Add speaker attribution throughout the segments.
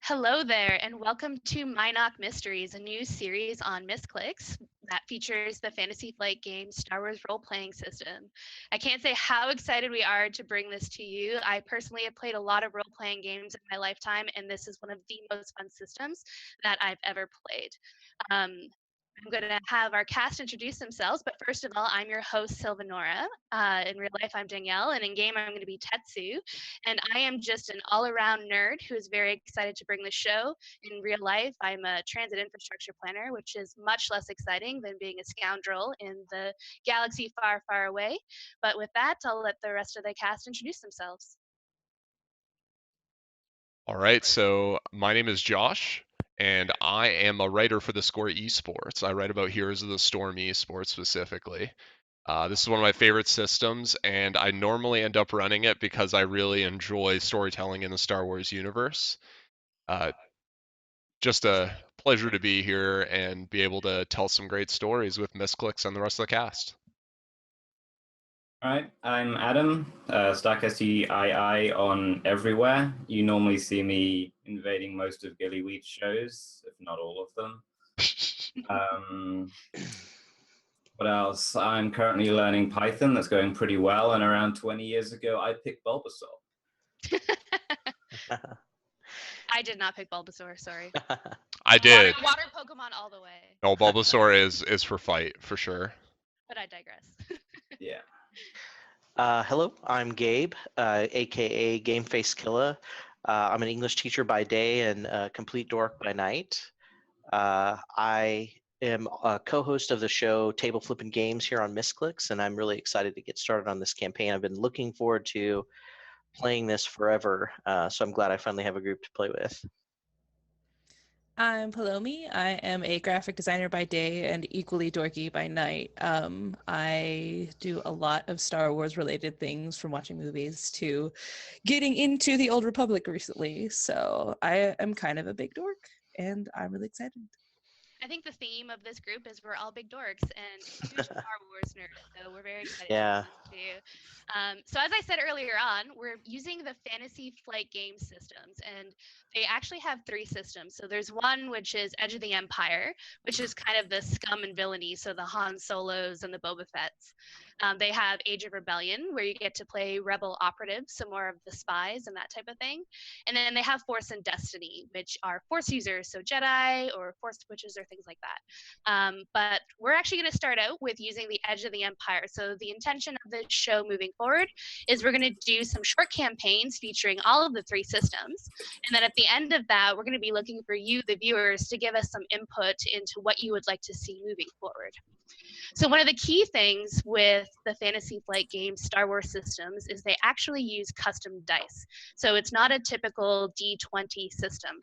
Speaker 1: Hello there, and welcome to Mynock Mysteries, a new series on Misscliks that features the Fantasy Flight game Star Wars role-playing system. I can't say how excited we are to bring this to you. I personally have played a lot of role-playing games in my lifetime, and this is one of the most fun systems that I've ever played. Um, I'm going to have our cast introduce themselves, but first of all, I'm your host, Silvanora. In real life, I'm Danielle, and in game, I'm going to be Tetsu. And I am just an all around nerd who is very excited to bring the show. In real life, I'm a transit infrastructure planner, which is much less exciting than being a scoundrel in the galaxy far, far away. But with that, I'll let the rest of the cast introduce themselves.
Speaker 2: All right, so my name is Josh, and I am a writer for the Score Esports. I write about Heroes of the Storm esports specifically. This is one of my favorite systems, and I normally end up running it because I really enjoy storytelling in the Star Wars universe. Uh, just a pleasure to be here and be able to tell some great stories with Misscliks and the rest of the cast.
Speaker 3: All right, I'm Adam, Stack STII on everywhere. You normally see me invading most of Gillyweed's shows, if not all of them. What else? I'm currently learning Python. That's going pretty well. And around 20 years ago, I picked Bulbasaur.
Speaker 1: I did not pick Bulbasaur, sorry.
Speaker 2: I did.
Speaker 1: Water Pokemon all the way.
Speaker 2: No, Bulbasaur is for fight for sure.
Speaker 1: But I digress.
Speaker 3: Yeah.
Speaker 4: Hello, I'm Gabe, aka Game Face Killer. I'm an English teacher by day and a complete dork by night. I am a co-host of the show Table Flipping Games here on Misscliks, and I'm really excited to get started on this campaign. I've been looking forward to playing this forever, so I'm glad I finally have a group to play with.
Speaker 5: I'm Palomi. I am a graphic designer by day and equally dorky by night. I do a lot of Star Wars related things, from watching movies to getting into the Old Republic recently. So I am kind of a big dork, and I'm really excited.
Speaker 1: I think the theme of this group is we're all big dorks and huge Star Wars nerds, so we're very excited
Speaker 4: Yeah.
Speaker 1: to meet you. So as I said earlier on, we're using the Fantasy Flight game systems, and they actually have three systems. So there's one which is Edge of the Empire, which is kind of the scum and villainy, so the Han Solos and the Boba Fett's. They have Age of Rebellion, where you get to play rebel operatives, so more of the spies and that type of thing. And then they have Force and Destiny, which are Force users, so Jedi or Force Witches or things like that. But we're actually going to start out with using the Edge of the Empire. So the intention of this show moving forward is we're going to do some short campaigns featuring all of the three systems. And then at the end of that, we're going to be looking for you, the viewers, to give us some input into what you would like to see moving forward. So one of the key things with the Fantasy Flight game Star Wars systems is they actually use custom dice. So it's not a typical D20 system.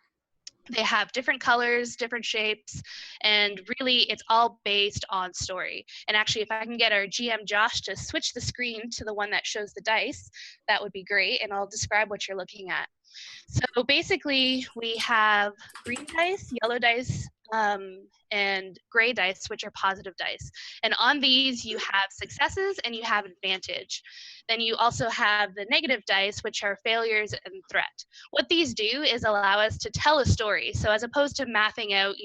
Speaker 1: They have different colors, different shapes, and really it's all based on story. And actually, if I can get our GM Josh to switch the screen to the one that shows the dice, that would be great, and I'll describe what you're looking at. So basically, we have green dice, yellow dice, and gray dice, which are positive dice. And on these, you have successes and you have advantage. Then you also have the negative dice, which are failures and threat. What these do is allow us to tell a story. So as opposed to mathing out,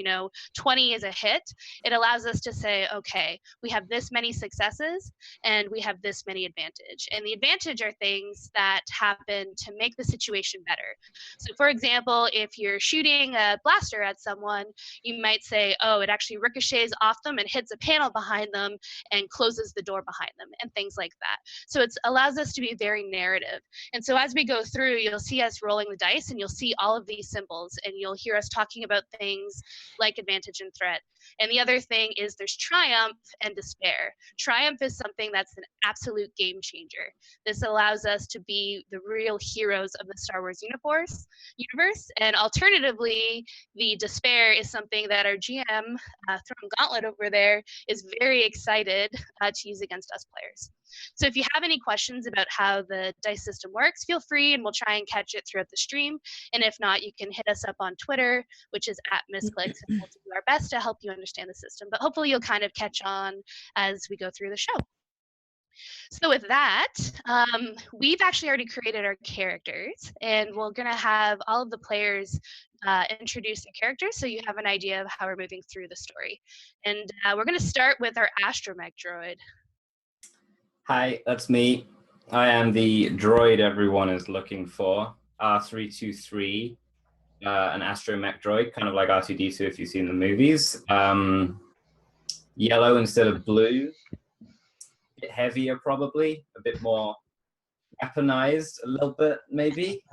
Speaker 1: 20 is a hit, it allows us to say, okay, we have this many successes and we have this many advantage. And the advantage are things that happen to make the situation better. So for example, if you're shooting a blaster at someone, you might say, oh, it actually ricochets off them and hits a panel behind them and closes the door behind them and things like that. So it allows us to be very narrative. And so as we go through, you'll see us rolling the dice and you'll see all of these symbols and you'll hear us talking about things like advantage and threat. And the other thing is there's triumph and despair. Triumph is something that's an absolute game changer. This allows us to be the real heroes of the Star Wars universe. And alternatively, the despair is something that our GM, Throne Gauntlet over there, is very excited to use against us players. So if you have any questions about how the dice system works, feel free and we'll try and catch it throughout the stream. And if not, you can hit us up on Twitter, which is @Misscliks, and we'll do our best to help you understand the system. But hopefully you'll kind of catch on as we go through the show. So with that, we've actually already created our characters, and we're going to have all of the players introduce the characters so you have an idea of how we're moving through the story. And we're going to start with our astromech droid.
Speaker 3: Hi, that's me. I am the droid everyone is looking for, R323, an astromech droid, kind of like R2-D2 if you've seen the movies. Yellow instead of blue. A bit heavier, probably. A bit more weaponized, a little bit, maybe.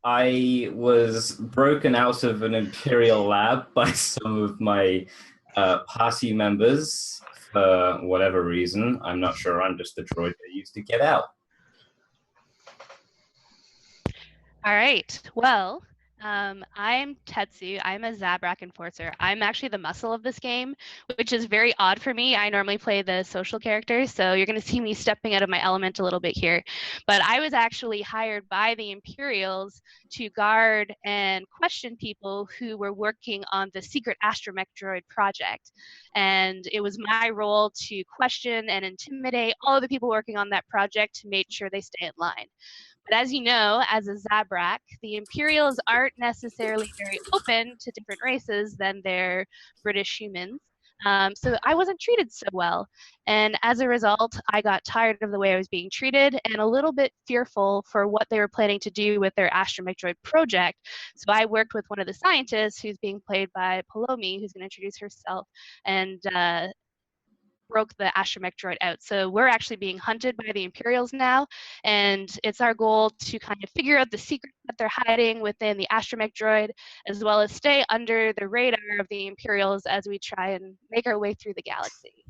Speaker 3: I was broken out of an Imperial lab by some of my party members for whatever reason. I'm not sure. I'm just the droid they used to get out.
Speaker 1: All right. Well, I'm Tetsu. I'm a Zabrak enforcer. I'm actually the muscle of this game, which is very odd for me. I normally play the social character, so you're going to see me stepping out of my element a little bit here. But I was actually hired by the Imperials to guard and question people who were working on the secret astromech droid project. And it was my role to question and intimidate all of the people working on that project to make sure they stay in line. But as you know, as a Zabrak, the Imperials aren't necessarily very open to different races than their British humans. So I wasn't treated so well. And as a result, I got tired of the way I was being treated and a little bit fearful for what they were planning to do with their astromech droid project. So I worked with one of the scientists who's being played by Palomi, who's going to introduce herself, and broke the astromech droid out. So we're actually being hunted by the Imperials now, and it's our goal to kind of figure out the secret that they're hiding within the astromech droid, as well as stay under the radar of the Imperials as we try and make our way through the galaxy.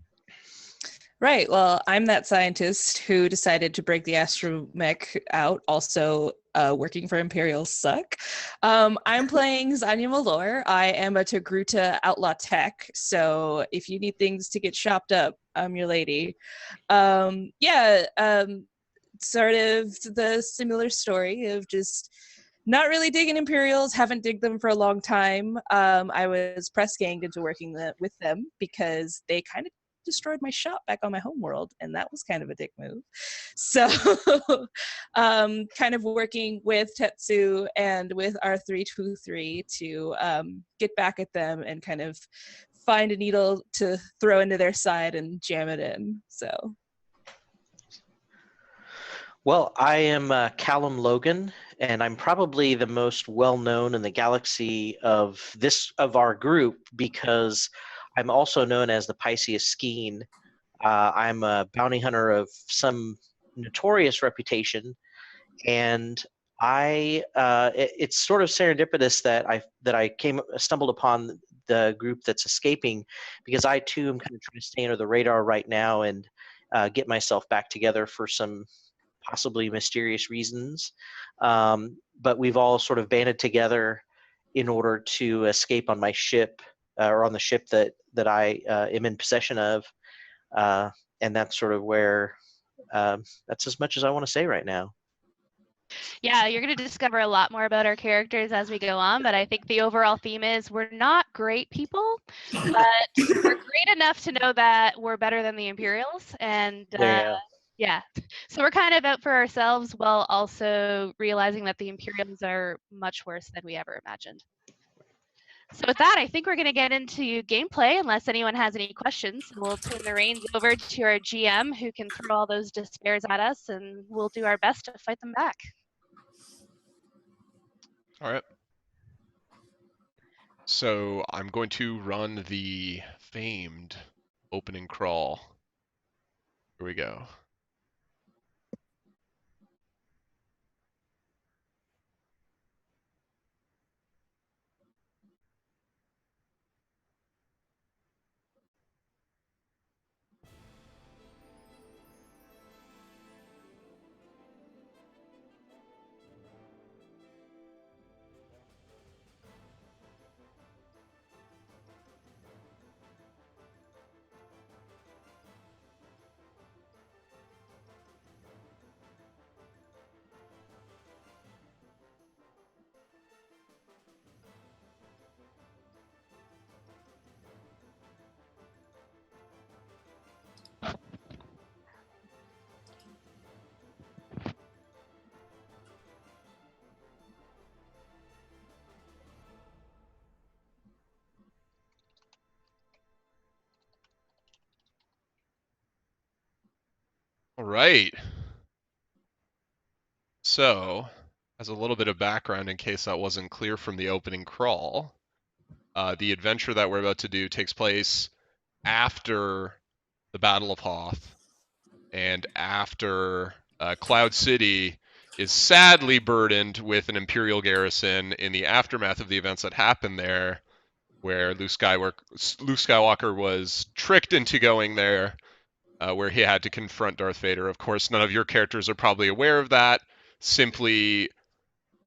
Speaker 5: Right. Well, I'm that scientist who decided to break the astromech out, also working for Imperial Suck. I'm playing Zanya Malor. I am a Togruta outlaw tech, so if you need things to get chopped up, I'm your lady. Sort of the similar story of just not really digging Imperials, haven't digged them for a long time. I was press ganged into working with them because they kind of destroyed my shop back on my home world, and that was kind of a dick move. So kind of working with Tetsu and with R323 to get back at them and kind of find a needle to throw into their side and jam it in. So
Speaker 4: Well, I am Callum Logan, and I'm probably the most well-known in the galaxy of our group because I'm also known as the Pisces Skeen. I'm a bounty hunter of some notorious reputation, and it's sort of serendipitous that I stumbled upon the group that's escaping, because I too am kind of trying to stay under the radar right now and get myself back together for some possibly mysterious reasons. But we've all sort of banded together in order to escape on my ship, or on the ship that I am in possession of. And that's sort of where, that's as much as I want to say right now.
Speaker 1: Yeah, you're going to discover a lot more about our characters as we go on, but I think the overall theme is we're not great people, but we're great enough to know that we're better than the Imperials. And yeah, so we're kind of out for ourselves while also realizing that the Imperials are much worse than we ever imagined. So with that, I think we're going to get into gameplay unless anyone has any questions. We'll turn the reins over to our GM who can throw all those despairs at us, and we'll do our best to fight them back.
Speaker 2: All right. So I'm going to run the famed opening crawl. Here we go. All right. So, as a little bit of background in case that wasn't clear from the opening crawl, the adventure that we're about to do takes place after the Battle of Hoth and after Cloud City is sadly burdened with an Imperial garrison in the aftermath of the events that happened there, where Luke Skywalker was tricked into going there, where he had to confront Darth Vader. Of course, none of your characters are probably aware of that. Simply,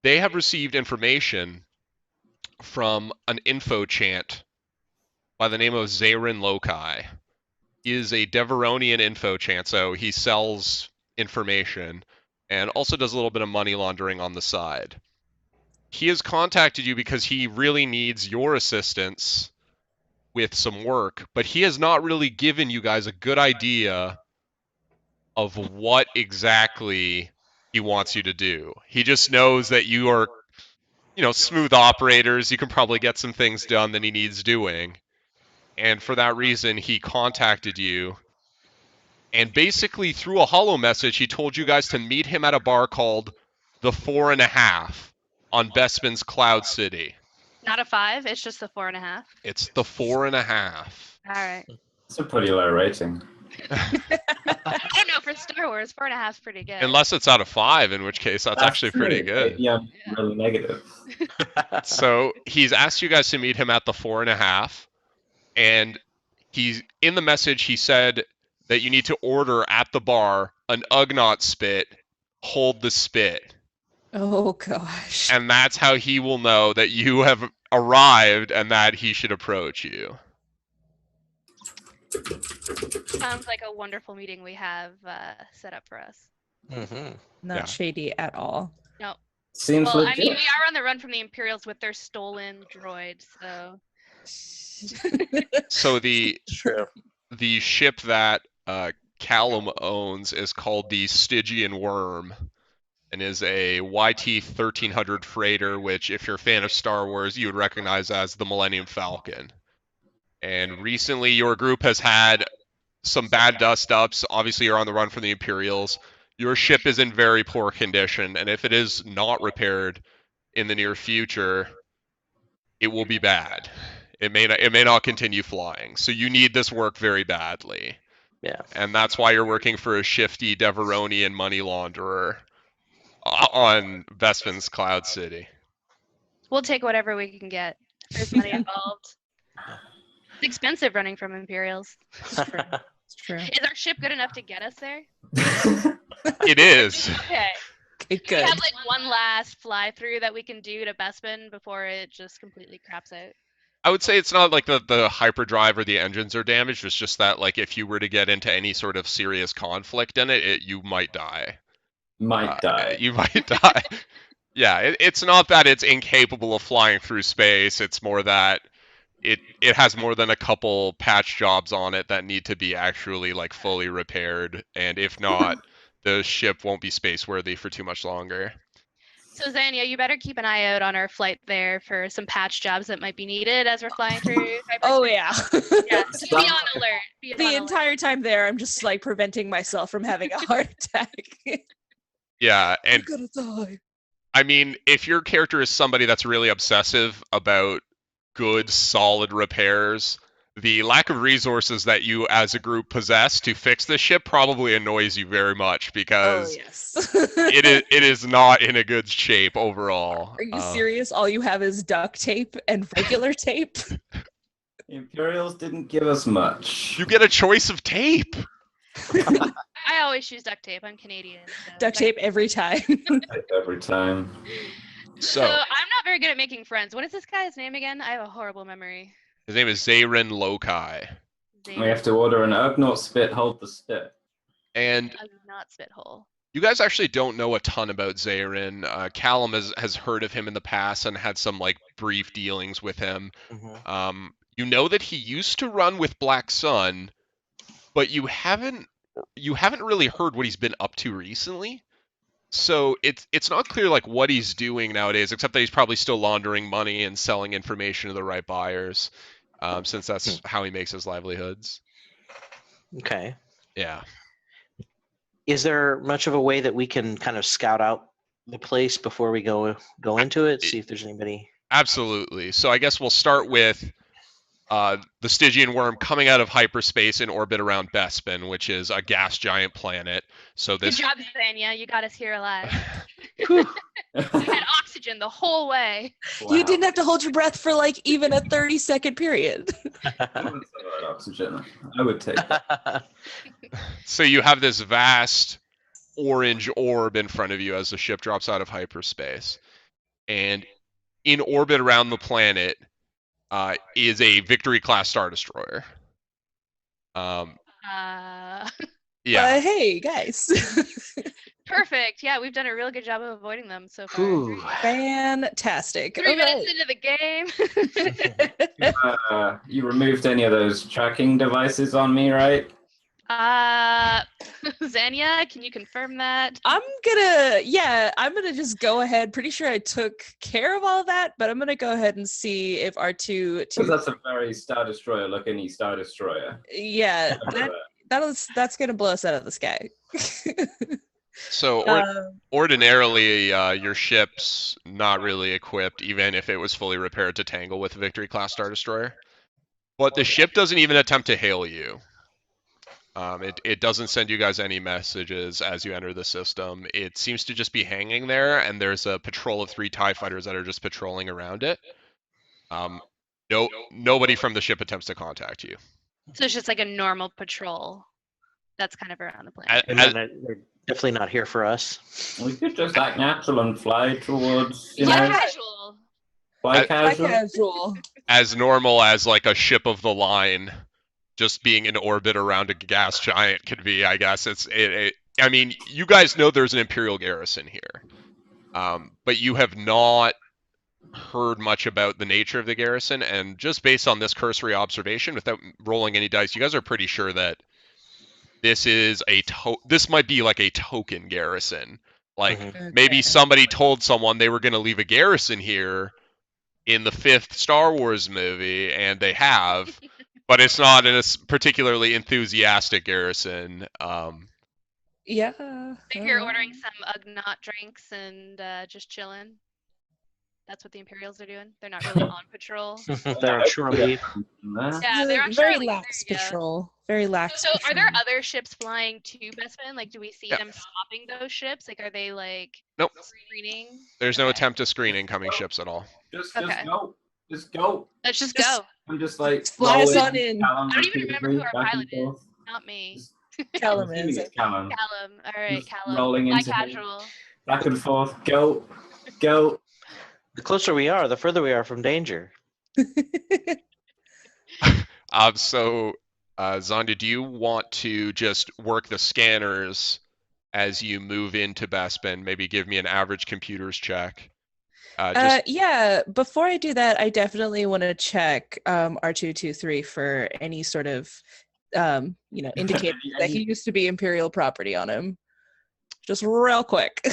Speaker 2: they have received information from an info chant by the name of Zarin Lokai. He is a Deveronian info chant, so he sells information and also does a little bit of money laundering on the side. He has contacted you because he really needs your assistance with some work, but he has not really given you guys a good idea of what exactly he wants you to do. He just knows that you are, smooth operators. You can probably get some things done that he needs doing. And for that reason, he contacted you. And basically, through a hollow message, he told you guys to meet him at a bar called the 4.5 on Bespin's Cloud City.
Speaker 1: Not a 5. It's just the 4.5.
Speaker 2: It's the 4.5.
Speaker 1: All right.
Speaker 3: It's a pretty low rating.
Speaker 1: I don't know, for Star Wars, 4.5 is pretty good.
Speaker 2: Unless it's out of 5, in which case that's actually pretty good.
Speaker 3: Yeah, really negative.
Speaker 2: So he's asked you guys to meet him at the 4.5, and he's in the message he said that you need to order at the bar an Ugnaught spit, hold the spit.
Speaker 5: Oh gosh.
Speaker 2: And that's how he will know that you have arrived and that he should approach you.
Speaker 1: Sounds like a wonderful meeting we have set up for us.
Speaker 4: Mm-hmm.
Speaker 5: Not
Speaker 2: Yeah.
Speaker 5: shady at all.
Speaker 1: No.
Speaker 3: Seems
Speaker 1: Well, I
Speaker 3: legit.
Speaker 1: mean, we are on the run from the Imperials with their stolen droid, so.
Speaker 2: So the
Speaker 4: True.
Speaker 2: ship that Callum owns is called the Stygian Worm and is a YT 1300 freighter, which, if you're a fan of Star Wars, you would recognize as the Millennium Falcon. And recently, your group has had some bad dust-ups. Obviously, you're on the run from the Imperials. Your ship is in very poor condition, and if it is not repaired in the near future, it will be bad. It may not continue flying. So you need this work very badly.
Speaker 4: Yeah.
Speaker 2: And that's why you're working for a shifty Deveronian money launderer on Bespin's Cloud City.
Speaker 1: We'll take whatever we can get. There's money involved. It's expensive running from Imperials.
Speaker 5: It's true.
Speaker 1: Is our ship good enough to get us there?
Speaker 2: It is.
Speaker 1: Okay.
Speaker 5: Okay,
Speaker 1: We
Speaker 5: good.
Speaker 1: have like one last fly through that we can do to Bespin before it just completely craps out.
Speaker 2: I would say it's not like the hyperdrive or the engines are damaged. It's just that, like, if you were to get into any sort of serious conflict in it, you might die.
Speaker 3: Might die.
Speaker 2: You might die. Yeah, it's not that it's incapable of flying through space. It's more that it has more than a couple patch jobs on it that need to be actually like fully repaired, and if not, the ship won't be space worthy for too much longer.
Speaker 1: So Zania, you better keep an eye out on our flight there for some patch jobs that might be needed as we're flying through hyperspace.
Speaker 5: Oh yeah.
Speaker 1: Yeah, just be on alert. Be on
Speaker 5: The
Speaker 1: alert.
Speaker 5: entire time there, I'm just like preventing myself from having a heart attack.
Speaker 2: Yeah,
Speaker 5: I'm
Speaker 2: and
Speaker 5: gonna die.
Speaker 2: I mean, if your character is somebody that's really obsessive about good, solid repairs, the lack of resources that you as a group possess to fix this ship probably annoys you very much
Speaker 5: Oh
Speaker 2: because
Speaker 5: yes.
Speaker 2: it is not in a good shape overall.
Speaker 5: Are you serious? All you have is duct tape and regular tape?
Speaker 3: The Imperials didn't give us much.
Speaker 2: You get a choice of tape.
Speaker 1: I always choose duct tape. I'm Canadian. So
Speaker 5: Duct tape every time.
Speaker 3: Every time.
Speaker 1: So I'm not very good at making friends. What is this guy's name again? I have a horrible memory.
Speaker 2: His name is Zarin Lokai.
Speaker 3: We have to order an Ugnaught spit, hold the spit.
Speaker 2: And
Speaker 1: I do not spit hole.
Speaker 2: you guys actually don't know a ton about Zarin. Callum has heard of him in the past and had some like brief dealings with him.
Speaker 4: Mm-hmm.
Speaker 2: You know that he used to run with Black Sun, but you haven't really heard what he's been up to recently. So it's not clear like what he's doing nowadays, except that he's probably still laundering money and selling information to the right buyers, since that's how he makes his livelihoods.
Speaker 4: Okay.
Speaker 2: Yeah.
Speaker 4: Is there much of a way that we can kind of scout out the place before we go into it? See if there's anybody.
Speaker 2: Absolutely. So I guess we'll start with the Stygian worm coming out of hyperspace in orbit around Bespin, which is a gas giant planet. So
Speaker 1: Good
Speaker 2: this.
Speaker 1: job, Zanya. You got us here alive.
Speaker 4: Whew.
Speaker 1: You had oxygen the whole way.
Speaker 5: You didn't have to hold your breath for like even a 30-second period.
Speaker 3: Oxygen. I would take that.
Speaker 2: So you have this vast orange orb in front of you as the ship drops out of hyperspace, and in orbit around the planet is a Victory class Star Destroyer. Yeah.
Speaker 5: Hey, guys.
Speaker 1: Perfect. Yeah, we've done a real good job of avoiding them so far.
Speaker 4: Ooh.
Speaker 5: Fantastic.
Speaker 1: 3 minutes into the game.
Speaker 3: You removed any of those tracking devices on me, right?
Speaker 1: Zanya, can you confirm that?
Speaker 5: I'm gonna just go ahead. Pretty sure I took care of all of that, but I'm gonna go ahead and see if R2.
Speaker 3: Because that's a very Star Destroyer looking Star Destroyer.
Speaker 5: Yeah, that's gonna blow us out of the sky.
Speaker 2: So ordinarily, your ship's not really equipped, even if it was fully repaired to tangle with a Victory class Star Destroyer. But the ship doesn't even attempt to hail you. It doesn't send you guys any messages as you enter the system. It seems to just be hanging there, and there's a patrol of 3 TIE fighters that are just patrolling around it. Nobody from the ship attempts to contact you.
Speaker 1: So it's just like a normal patrol that's kind of around the planet.
Speaker 4: And they're definitely not here for us.
Speaker 3: We could just act natural and fly towards,
Speaker 1: Casual.
Speaker 3: Fly casual.
Speaker 2: As normal as like a ship of the line just being in orbit around a gas giant could be, I guess. I mean, you guys know there's an Imperial garrison here, but you have not heard much about the nature of the garrison, and just based on this cursory observation, without rolling any dice, you guys are pretty sure that this is this might be like a token garrison. Like maybe somebody told someone they were going to leave a garrison here in the 5th Star Wars movie, and they have, but it's not a particularly enthusiastic garrison.
Speaker 5: Yeah.
Speaker 1: I think you're ordering some Ugnaught drinks and just chilling. That's what the Imperials are doing. They're not really on patrol.
Speaker 4: They're on shore leave.
Speaker 1: Yeah, they're on
Speaker 5: very
Speaker 1: shore leave.
Speaker 5: lax patrol. Very lax.
Speaker 1: So
Speaker 5: patrol.
Speaker 1: are there other ships flying to Bespin? Like, do we see them stopping those ships? Like, are they like
Speaker 2: Nope.
Speaker 1: screening?
Speaker 2: There's no attempt to screen incoming ships at all.
Speaker 3: Just go. Just go.
Speaker 1: Let's just go.
Speaker 3: I'm just like
Speaker 5: fly us on in.
Speaker 1: I don't even remember who our pilot is. Not me.
Speaker 5: Callum is.
Speaker 3: Callum.
Speaker 1: All right,
Speaker 3: Just
Speaker 1: Callum.
Speaker 3: rolling
Speaker 1: Fly
Speaker 3: into
Speaker 1: casual.
Speaker 3: Back and forth. Go.
Speaker 4: The closer we are, the further we are from danger.
Speaker 2: So, Zonda, do you want to just work the scanners as you move into Bespin? Maybe give me an average computers check.
Speaker 5: Yeah, before I do that, I definitely want to check R223 for any sort of indicator that he used to be Imperial property on him. Just real quick.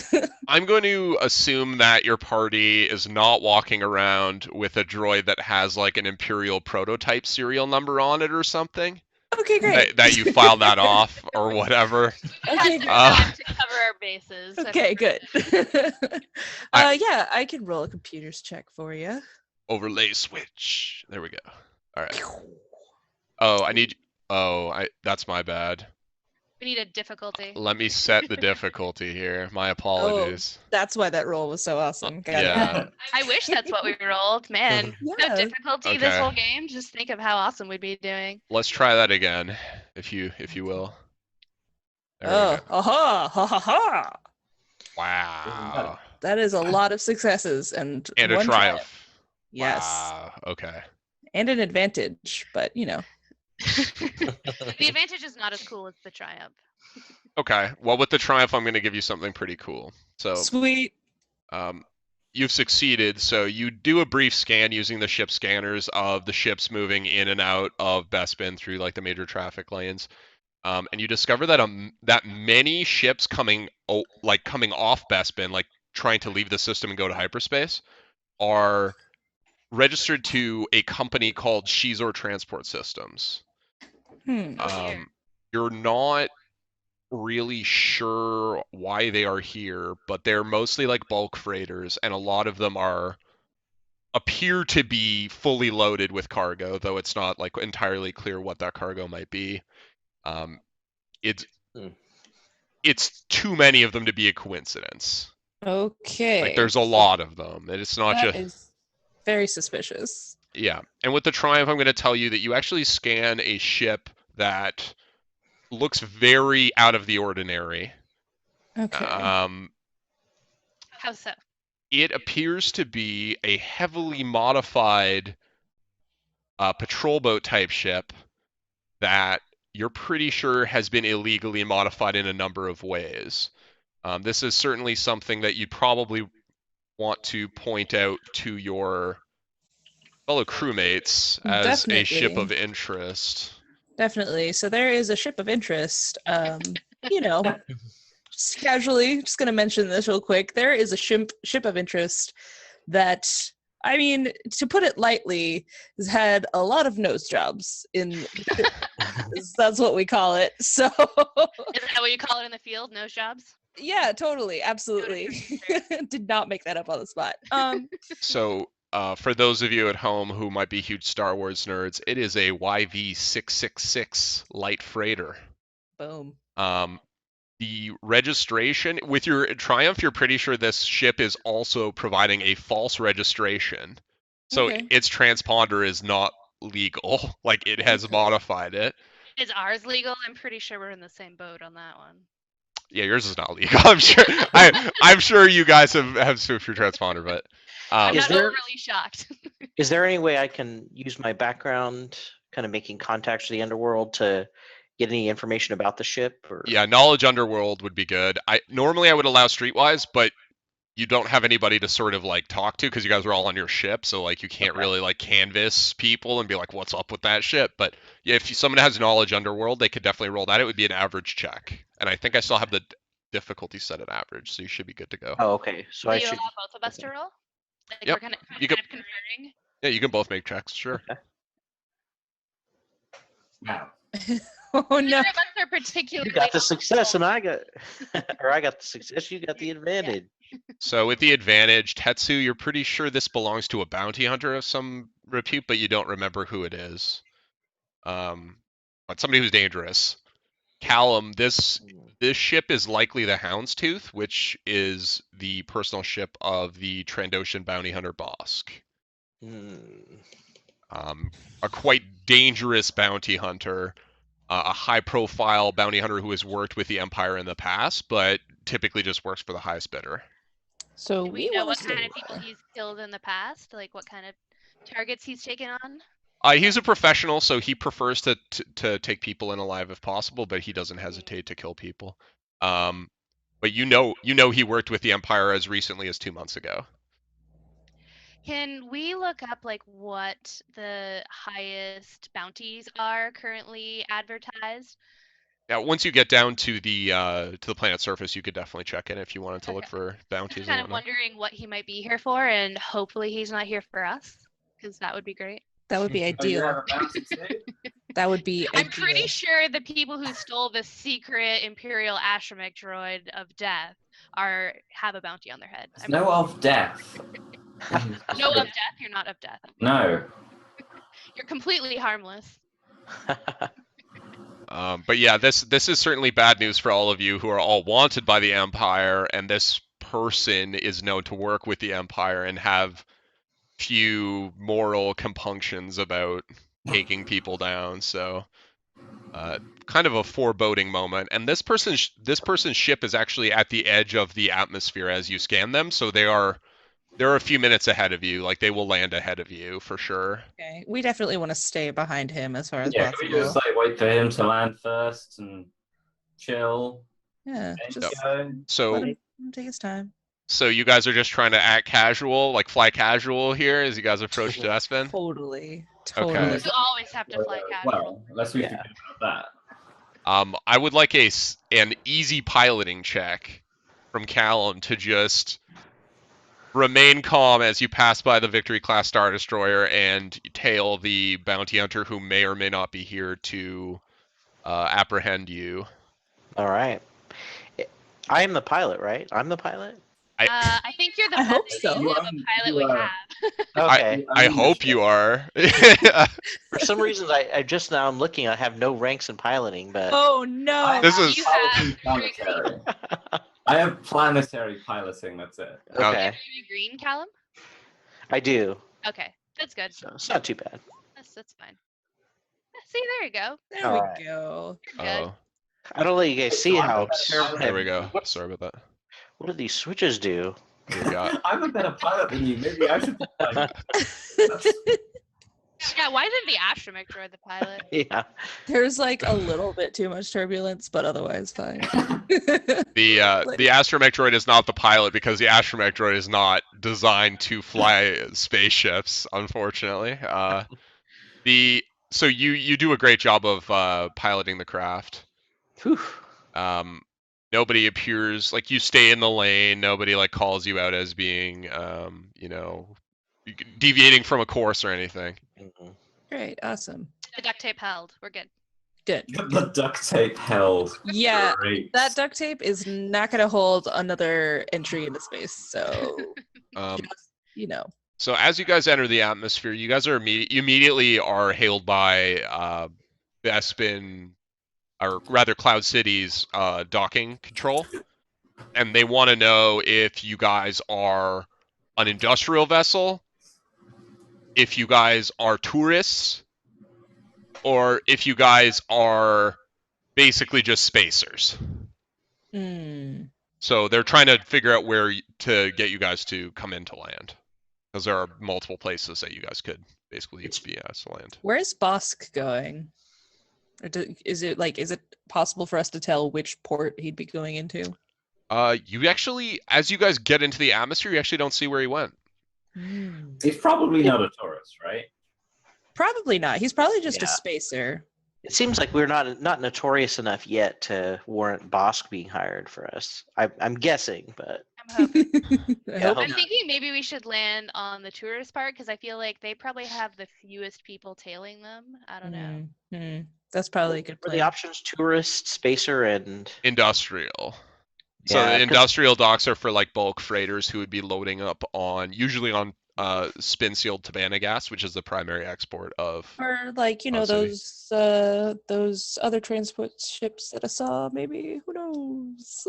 Speaker 2: I'm going to assume that your party is not walking around with a droid that has like an Imperial prototype serial number on it or something.
Speaker 5: Okay, great.
Speaker 2: That you file that off or whatever.
Speaker 5: Okay,
Speaker 1: To cover our bases.
Speaker 5: Okay, good. Yeah, I can roll a computers check for you.
Speaker 2: Overlay switch. There we go. All right. Oh, that's my bad.
Speaker 1: We need a difficulty.
Speaker 2: Let me set the difficulty here. My apologies.
Speaker 5: That's why that roll was so awesome. Got
Speaker 2: Yeah.
Speaker 1: I wish that's what we rolled. Man, no
Speaker 5: Yeah.
Speaker 1: difficulty this whole game. Just think of how awesome we'd be doing.
Speaker 2: Let's try that again, if you will. There we
Speaker 5: Oh,
Speaker 2: go.
Speaker 5: aha, ha ha ha.
Speaker 2: Wow.
Speaker 5: That is a lot of successes and
Speaker 2: And a
Speaker 5: one
Speaker 2: triumph.
Speaker 5: Yes.
Speaker 2: Wow. Okay.
Speaker 5: And an advantage, but
Speaker 1: The advantage is not as cool as the triumph.
Speaker 2: Okay. Well, with the triumph, I'm going to give you something pretty cool. So,
Speaker 5: sweet.
Speaker 2: You've succeeded. So you do a brief scan using the ship scanners of the ships moving in and out of Bespin through like the major traffic lanes, and you discover that that many ships coming off Bespin, like trying to leave the system and go to hyperspace, are registered to a company called Shizor Transport Systems. You're not really sure why they are here, but they're mostly like bulk freighters, and a lot of them appear to be fully loaded with cargo, though it's not like entirely clear what that cargo might be. It's
Speaker 4: Hmm.
Speaker 2: it's too many of them to be a coincidence.
Speaker 5: Okay.
Speaker 2: Like there's a lot of them, and it's not
Speaker 5: That
Speaker 2: just
Speaker 5: is very suspicious.
Speaker 2: yeah. And with the Triumph, I'm going to tell you that you actually scan a ship that looks very out of the ordinary.
Speaker 5: Okay.
Speaker 1: How so?
Speaker 2: It appears to be a heavily modified patrol boat type ship that you're pretty sure has been illegally modified in a number of ways. This is certainly something that you'd probably want to point out to your fellow crewmates as a ship of
Speaker 5: Definitely.
Speaker 2: interest.
Speaker 5: Definitely. So there is a ship of interest. You know, just casually, just gonna mention this real quick. There is a ship of interest that, I mean, to put it lightly, has had a lot of nose jobs in. That's what we call it. So.
Speaker 1: Is that what you call it in the field? Nose jobs?
Speaker 5: Yeah, totally, absolutely. Did not make that up on the spot.
Speaker 2: So, for those of you at home who might be huge Star Wars nerds, it is a YV-666 light freighter.
Speaker 5: Boom.
Speaker 2: The registration with your Triumph, you're pretty sure this ship is also providing a false registration. So
Speaker 5: Okay.
Speaker 2: its transponder is not legal. Like it has
Speaker 5: Okay.
Speaker 2: modified it.
Speaker 1: Is ours legal? I'm pretty sure we're in the same boat on that one.
Speaker 2: Yeah, yours is not legal. I'm sure. I'm sure you guys have switched your transponder, but
Speaker 1: I'm
Speaker 4: Is
Speaker 1: not
Speaker 4: there-
Speaker 1: overly shocked.
Speaker 4: Is there any way I can use my background, kind of making contacts with the underworld, to get any information about the ship? Or
Speaker 2: yeah, knowledge underworld would be good. I would allow streetwise, but you don't have anybody to sort of like talk to because you guys are all on your ship, so like you can't
Speaker 4: Okay.
Speaker 2: really like canvas people and be like, "What's up with that ship?" But yeah, if someone has knowledge underworld, they could definitely roll that. It would be an average check, and I think I still have the difficulty set at average, so you should be good to go.
Speaker 4: Oh, okay. So
Speaker 1: Do
Speaker 4: I
Speaker 1: you
Speaker 4: should.
Speaker 1: allow both of us to
Speaker 4: okay.
Speaker 1: roll? Like
Speaker 2: Yep.
Speaker 1: we're kind
Speaker 2: You
Speaker 1: of
Speaker 2: can-
Speaker 1: conferring.
Speaker 2: Yeah, you can both make checks, sure.
Speaker 4: Okay.
Speaker 3: Wow.
Speaker 5: Oh
Speaker 1: Neither
Speaker 5: no.
Speaker 1: of us are particularly.
Speaker 4: You got the success, and
Speaker 1: knowledgeable.
Speaker 4: I got, or I got the success. You got the advantage.
Speaker 2: So with the advantage, Tetsu, you're pretty sure this belongs to a bounty hunter of some repute, but you don't remember who it is. But somebody who's dangerous. Callum, this ship is likely the Houndstooth, which is the personal ship of the Trandoshan bounty hunter Bosk.
Speaker 4: Hmm.
Speaker 2: A quite dangerous bounty hunter, a high-profile bounty hunter who has worked with the Empire in the past, but typically just works for the highest bidder.
Speaker 5: So
Speaker 1: Do we
Speaker 5: we
Speaker 1: know
Speaker 5: want
Speaker 1: what
Speaker 5: to
Speaker 1: kind
Speaker 5: stay
Speaker 1: of people
Speaker 5: away.
Speaker 1: he's killed in the past? Like what kind of targets he's taken on?
Speaker 2: He's a professional, so he prefers to take people in alive if possible, but he doesn't hesitate to kill people. But you know he worked with the Empire as recently as 2 months ago.
Speaker 1: Can we look up like what the highest bounties are currently advertised?
Speaker 2: Yeah, once you get down to the planet surface, you could definitely check in if you wanted to look
Speaker 1: Okay.
Speaker 2: for bounties
Speaker 1: Just
Speaker 2: and
Speaker 1: kind of
Speaker 2: whatnot.
Speaker 1: wondering what he might be here for, and hopefully he's not here for us, because that would be great.
Speaker 5: That would be
Speaker 3: Oh, you
Speaker 5: ideal.
Speaker 3: have a bounty too?
Speaker 5: That would be
Speaker 1: I'm
Speaker 5: ideal.
Speaker 1: pretty sure the people who stole the secret Imperial astromech droid of death have a bounty on their head.
Speaker 3: There's no of death.
Speaker 1: No of death. You're not of death.
Speaker 3: No.
Speaker 1: You're completely harmless.
Speaker 2: But yeah, this is certainly bad news for all of you who are all wanted by the Empire, and this person is known to work with the Empire and have few moral compunctions about taking people down. So, kind of a foreboding moment. And this person's ship is actually at the edge of the atmosphere as you scan them, so they're a few minutes ahead of you. Like they will land ahead of you for sure.
Speaker 5: Okay. We definitely want to stay behind him as far as
Speaker 3: Yeah, can we
Speaker 5: possible.
Speaker 3: just like wait for him to land first and chill?
Speaker 5: Yeah.
Speaker 3: and
Speaker 5: Just
Speaker 3: go?
Speaker 2: So
Speaker 5: let him take his time.
Speaker 2: So you guys are just trying to act casual, like fly casual here as you guys approach Bespin?
Speaker 5: Totally.
Speaker 2: Okay.
Speaker 5: Totally.
Speaker 1: You always have to fly casual.
Speaker 3: Well, unless we
Speaker 4: Yeah.
Speaker 3: forget about that.
Speaker 2: I would like an easy piloting check from Callum to just remain calm as you pass by the Victory class Star Destroyer and tail the bounty hunter who may or may not be here to apprehend you.
Speaker 4: All right. I am the pilot, right? I'm the pilot.
Speaker 1: I think you're the
Speaker 5: I hope
Speaker 1: best
Speaker 5: so.
Speaker 1: example of a pilot we have.
Speaker 4: Okay.
Speaker 2: I hope you are.
Speaker 4: For some reasons, I just now I'm looking. I have no ranks in piloting, but
Speaker 5: Oh no.
Speaker 2: This is
Speaker 1: You have
Speaker 3: Piloting planetary. I have planetary piloting. That's it.
Speaker 4: okay.
Speaker 1: Do you green, Callum?
Speaker 4: I do.
Speaker 1: Okay, that's good.
Speaker 4: So it's not too bad.
Speaker 1: That's fine. See, there you go.
Speaker 5: There
Speaker 4: All
Speaker 5: we
Speaker 4: right.
Speaker 5: go.
Speaker 1: You're good.
Speaker 2: Oh,
Speaker 4: I don't let you guys see how
Speaker 2: oops.
Speaker 4: terrible.
Speaker 2: There we go.
Speaker 4: What's-
Speaker 2: Sorry about that.
Speaker 4: What do these switches do?
Speaker 2: Here we got.
Speaker 3: I'm a better pilot than you. Maybe I should.
Speaker 1: Yeah, why isn't the astromech droid the pilot?
Speaker 4: Yeah.
Speaker 5: There's like a little bit too much turbulence, but otherwise fine.
Speaker 2: The astromech droid is not the pilot because the astromech droid is not designed to fly spaceships, unfortunately. So you do a great job of piloting the craft.
Speaker 4: Whew.
Speaker 2: Nobody appears like you stay in the lane. Nobody like calls you out as being deviating from a course or anything.
Speaker 4: Mhm.
Speaker 5: Great, awesome.
Speaker 1: The duct tape held. We're good.
Speaker 5: Good.
Speaker 3: The duct tape held.
Speaker 5: Yeah,
Speaker 3: Great.
Speaker 5: that duct tape is not going to hold another entry into space. So, just, you know.
Speaker 2: So as you guys enter the atmosphere, you guys are immediately are hailed by Bespin, or rather Cloud City's docking control, and they want to know if you guys are an industrial vessel, if you guys are tourists, or if you guys are basically just spacers.
Speaker 5: Mm.
Speaker 2: So they're trying to figure out where to get you guys to come into land, because there are multiple places that you guys could basically be asked to land.
Speaker 5: Where's Bosk going? Or is it possible for us to tell which port he'd be going into?
Speaker 2: You actually, as you guys get into the atmosphere, you actually don't see where he went.
Speaker 3: He's probably not a tourist, right?
Speaker 5: Probably not. He's probably just a
Speaker 3: Yeah.
Speaker 5: spacer.
Speaker 4: It seems like we're not notorious enough yet to warrant Bosk being hired for us. I'm guessing, but
Speaker 1: I'm hoping.
Speaker 5: I
Speaker 4: Yeah,
Speaker 5: hope
Speaker 1: I'm
Speaker 5: not.
Speaker 1: thinking maybe we should land on the tourist part because I feel like they probably have the fewest people tailing them. I don't know.
Speaker 5: That's probably a good
Speaker 4: were
Speaker 5: plan.
Speaker 4: the options tourist, spacer, and
Speaker 2: Industrial. So
Speaker 4: Yeah,
Speaker 2: the
Speaker 4: 'cause-
Speaker 2: industrial docks are for like bulk freighters who would be loading up usually on spin sealed Tabana gas, which is the primary export of.
Speaker 5: Or like,
Speaker 2: Cloud City.
Speaker 5: those other transport ships that I saw, maybe. Who knows?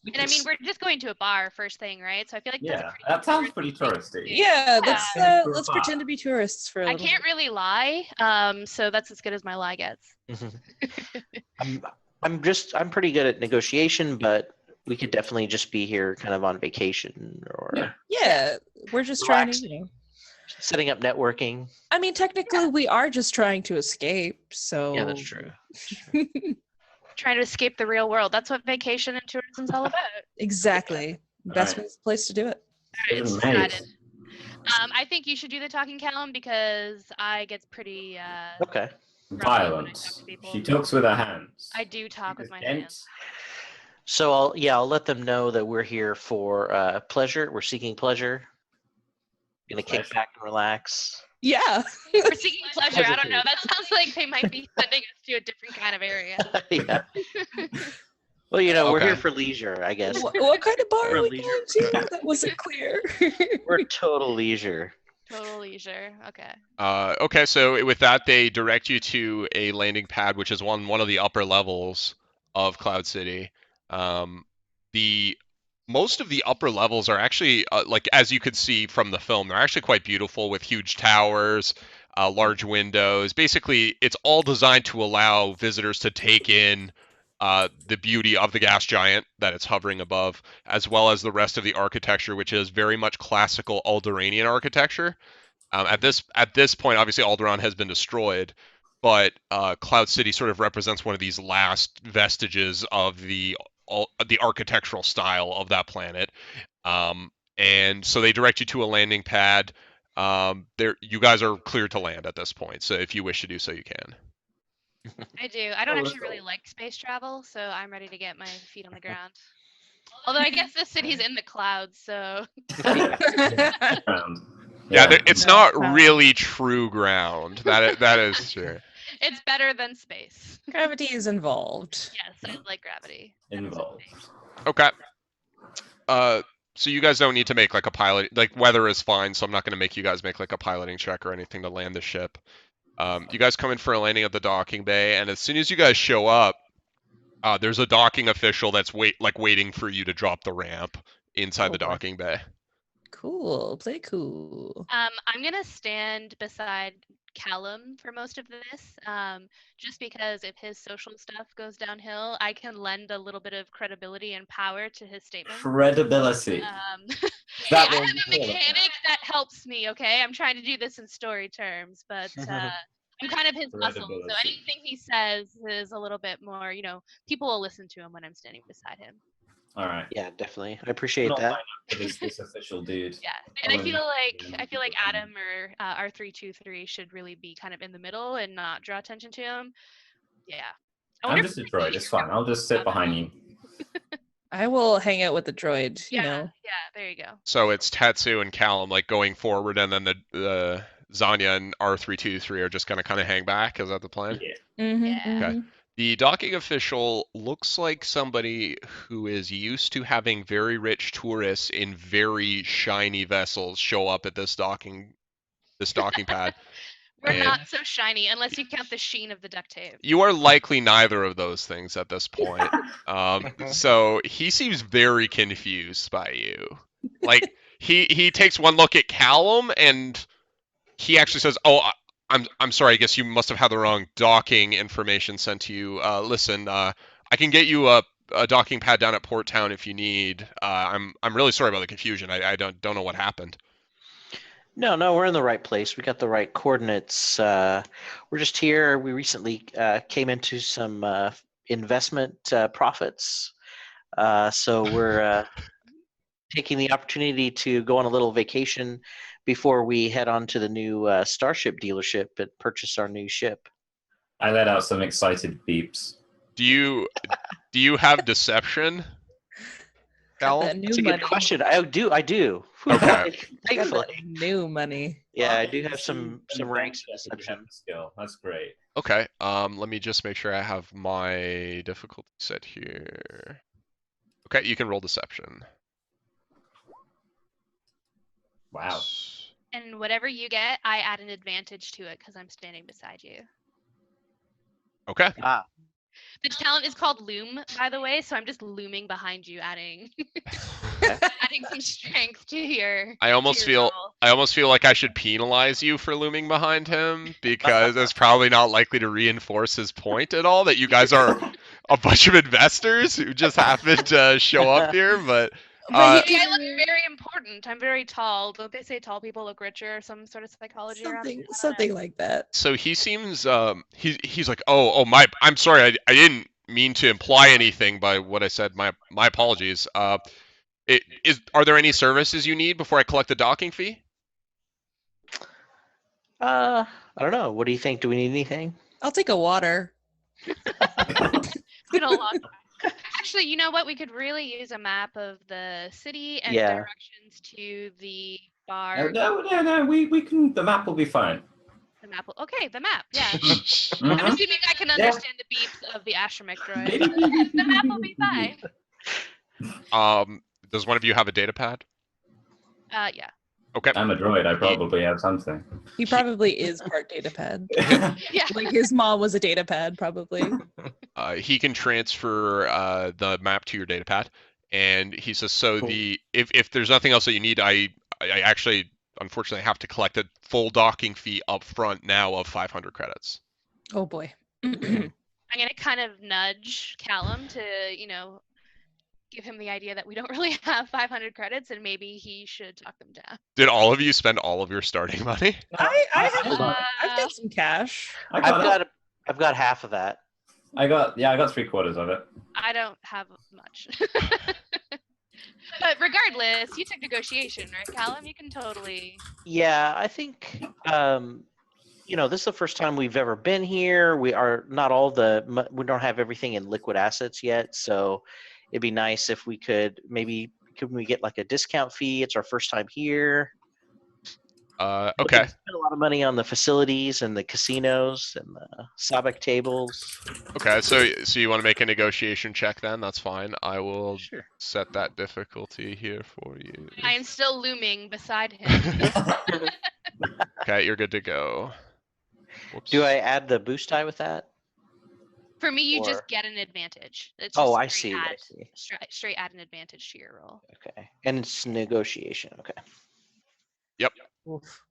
Speaker 1: And I mean, we're just going to a bar first thing, right? So I feel like that's a
Speaker 3: Yeah,
Speaker 1: pretty
Speaker 3: that sounds pretty
Speaker 1: touristy
Speaker 3: touristy.
Speaker 1: thing.
Speaker 5: Yeah,
Speaker 3: Yeah.
Speaker 5: let's pretend to be tourists for a
Speaker 1: I
Speaker 5: little
Speaker 1: can't
Speaker 5: bit.
Speaker 1: really lie, so that's as good as my lie gets.
Speaker 4: I'm pretty good at negotiation, but we could definitely just be here kind of on vacation or
Speaker 3: Yeah.
Speaker 5: Yeah, we're just trying to,
Speaker 4: Relaxing. Setting up networking.
Speaker 5: I mean, technically, we are just trying to escape. So
Speaker 4: Yeah, that's true.
Speaker 1: Trying to escape the real world. That's what vacation and tourism's all about.
Speaker 5: Exactly. Best place to do it.
Speaker 1: All right, it's
Speaker 3: Decision made.
Speaker 1: decided. I think you should do the talking, Callum, because I get pretty
Speaker 4: Okay.
Speaker 3: Violence.
Speaker 1: people.
Speaker 3: She talks with her hands.
Speaker 1: I do talk with
Speaker 3: She's
Speaker 1: my
Speaker 3: a gent.
Speaker 1: hands.
Speaker 4: So I'll let them know that we're here for pleasure. We're seeking pleasure. Gonna kick
Speaker 3: Pleasure.
Speaker 4: back and relax.
Speaker 5: Yeah.
Speaker 1: We're seeking pleasure. I don't know.
Speaker 4: Pleasure.
Speaker 1: That sounds like they might be sending us to a different kind of area.
Speaker 4: Yeah. Well, we're
Speaker 2: Okay.
Speaker 4: here for leisure, I guess.
Speaker 5: What kind of bar
Speaker 4: We're
Speaker 5: are we
Speaker 4: leisure.
Speaker 5: going to? That wasn't clear.
Speaker 4: We're total leisure.
Speaker 1: Total leisure. Okay.
Speaker 2: Okay, so with that, they direct you to a landing pad, which is one of the upper levels of Cloud City. The most of the upper levels are actually, like as you could see from the film, they're actually quite beautiful with huge towers, large windows. Basically, it's all designed to allow visitors to take in the beauty of the gas giant that it's hovering above, as well as the rest of the architecture, which is very much classical Alderaanian architecture. At this point, obviously Alderaan has been destroyed, but Cloud City sort of represents one of these last vestiges of the architectural style of that planet. And so they direct you to a landing pad. You guys are cleared to land at this point, so if you wish to do so, you can.
Speaker 1: I do. I don't
Speaker 3: Oh, let's
Speaker 1: actually really
Speaker 3: go.
Speaker 1: like space travel, so I'm ready to get my feet on the ground. Although I guess this city's in the clouds, so
Speaker 3: Ground.
Speaker 2: Yeah, it's
Speaker 5: No,
Speaker 2: not
Speaker 5: no.
Speaker 2: really true ground. That is true.
Speaker 1: It's better than space.
Speaker 5: Gravity is involved.
Speaker 1: Yes, I like gravity.
Speaker 3: Involved.
Speaker 2: Okay. So you guys don't need to make like a pilot. Like weather is fine, so I'm not going to make you guys make like a piloting check or anything to land the ship. You guys come in for a landing at the docking bay, and as soon as you guys show up, there's a docking official that's waiting for you to drop the ramp inside
Speaker 5: Oh,
Speaker 2: the
Speaker 5: boy.
Speaker 2: docking bay.
Speaker 5: Cool. Play cool.
Speaker 1: I'm gonna stand beside Callum for most of this, just because if his social stuff goes downhill, I can lend a little bit of credibility and power to his statements.
Speaker 3: Credibility.
Speaker 1: I
Speaker 3: That
Speaker 1: have
Speaker 3: was
Speaker 1: a mechanic that helps me. Okay, I'm trying to do this in story terms, but I'm kind of his muscle. So
Speaker 3: Credibility.
Speaker 1: anything he says is a little bit more. People will listen to him when I'm standing beside him.
Speaker 3: All right.
Speaker 4: Yeah, definitely. I appreciate
Speaker 3: Not
Speaker 4: that.
Speaker 3: line up for this official dude.
Speaker 1: Yeah, and I
Speaker 3: Oh,
Speaker 1: feel
Speaker 3: yeah.
Speaker 1: like Adam or R323 should really be kind of in the middle and not draw attention to him. Yeah. I
Speaker 3: I'm
Speaker 1: wonder
Speaker 3: just a
Speaker 1: if
Speaker 3: droid. It's fine. I'll just sit behind you.
Speaker 5: I will hang out with the droid,
Speaker 1: Yeah,
Speaker 5: you know.
Speaker 1: yeah, there you go.
Speaker 2: So it's Tetsu and Callum like going forward, and then the Zanya and R323 are just gonna kind of hang back. Is that the plan?
Speaker 3: Yeah.
Speaker 5: Mhm,
Speaker 1: Yeah.
Speaker 2: Okay.
Speaker 5: mhm.
Speaker 2: The docking official looks like somebody who is used to having very rich tourists in very shiny vessels show up at this docking pad.
Speaker 1: We're
Speaker 2: And-
Speaker 1: not so shiny unless you count the sheen of the duct tape.
Speaker 2: You are likely neither of those things at this point. So he seems very confused by you. Like he takes one look at Callum and he actually says, "Oh, I'm sorry. I guess you must have had the wrong docking information sent to you. Listen, I can get you a docking pad down at Port Town if you need. I'm really sorry about the confusion. I don't know what happened."
Speaker 4: No, we're in the right place. We got the right coordinates. We're just here. We recently came into some investment profits. So we're taking the opportunity to go on a little vacation before we head on to the new Starship dealership and purchase our new ship.
Speaker 3: I let out some excited beeps.
Speaker 2: Do you have deception,
Speaker 5: Got
Speaker 2: Callum?
Speaker 5: that new
Speaker 4: That's a
Speaker 5: money.
Speaker 4: good question. I do.
Speaker 2: Okay.
Speaker 5: Got
Speaker 4: Thankfully.
Speaker 5: that new money.
Speaker 4: Yeah, I
Speaker 3: Well,
Speaker 4: do
Speaker 3: you
Speaker 4: have some
Speaker 3: seem
Speaker 4: ranks in
Speaker 3: adventurous if you have
Speaker 4: deception.
Speaker 3: the skill. That's great.
Speaker 2: Okay. Let me just make sure I have my difficulty set here. Okay, you can roll deception.
Speaker 3: Wow.
Speaker 1: And whatever you get, I add an advantage to it because I'm standing beside you.
Speaker 2: Okay.
Speaker 4: Ah,
Speaker 1: The talent is called Loom, by the way, so I'm just looming behind you, adding adding some strength to your.
Speaker 2: I almost
Speaker 1: to your roll.
Speaker 2: feel like I should penalize you for looming behind him because it's probably not likely to reinforce his point at all that you guys are a bunch of investors who just happened to show up here, but
Speaker 5: But
Speaker 1: Hey, I look very important. I'm very tall. Don't they say tall people look richer or some sort of psychology around
Speaker 5: something like that.
Speaker 2: so he seems he's like, "Oh, I'm sorry. I didn't mean to imply anything by what I said. My apologies. Are there any services you need before I collect the docking fee?"
Speaker 4: I don't know. What do you think? Do we need anything?
Speaker 5: I'll take a water.
Speaker 1: It's been a long time. Actually, you know what? We could really use a map of the city and
Speaker 4: Yeah.
Speaker 1: directions to the bar.
Speaker 3: No. We can. The map will be fine.
Speaker 1: The map. Okay, the map. Yeah. I'm
Speaker 3: Mhm.
Speaker 1: assuming I can
Speaker 3: Yeah.
Speaker 1: understand the beeps of the astromech droid. The map will be fine.
Speaker 2: Does one of you have a data pad?
Speaker 1: Yeah.
Speaker 2: Okay.
Speaker 3: I'm a droid. I probably have something.
Speaker 5: He probably is part data pad.
Speaker 1: Yeah.
Speaker 5: Like his mom was a data pad, probably.
Speaker 2: He can transfer the map to your data pad, and he says, "So
Speaker 3: Cool.
Speaker 2: if there's nothing else that you need, I actually unfortunately have to collect a full docking fee up front now of 500 credits."
Speaker 5: Oh boy.
Speaker 1: I'm gonna kind of nudge Callum to, give him the idea that we don't really have 500 credits and maybe he should talk them down.
Speaker 2: Did all of you spend all of your starting money?
Speaker 5: I've
Speaker 1: Uh,
Speaker 5: got some cash.
Speaker 4: I've got half of that.
Speaker 3: I got 3/4 of it.
Speaker 1: I don't have much. But regardless, you took negotiation, right, Callum? You can totally.
Speaker 4: Yeah, I think this is the first time we've ever been here. We are not we don't have everything in liquid assets yet, so it'd be nice if we could we get like a discount fee. It's our first time here. But
Speaker 2: Okay.
Speaker 4: they spend a lot of money on the facilities and the casinos and the Sabak tables.
Speaker 2: Okay. So you want to make a negotiation check then? That's fine. I will
Speaker 4: Sure.
Speaker 2: set that difficulty here for you.
Speaker 1: I am still looming beside him.
Speaker 2: Okay, you're good to go. Whoops.
Speaker 4: Do I add the boost die with that?
Speaker 1: For me, you just
Speaker 4: Or-
Speaker 1: get an advantage. It's
Speaker 4: Oh,
Speaker 1: just
Speaker 4: I
Speaker 1: straight
Speaker 4: see. I
Speaker 1: add,
Speaker 4: see.
Speaker 1: straight add an advantage to your roll.
Speaker 4: Okay. And it's negotiation. Okay.
Speaker 5: Oof.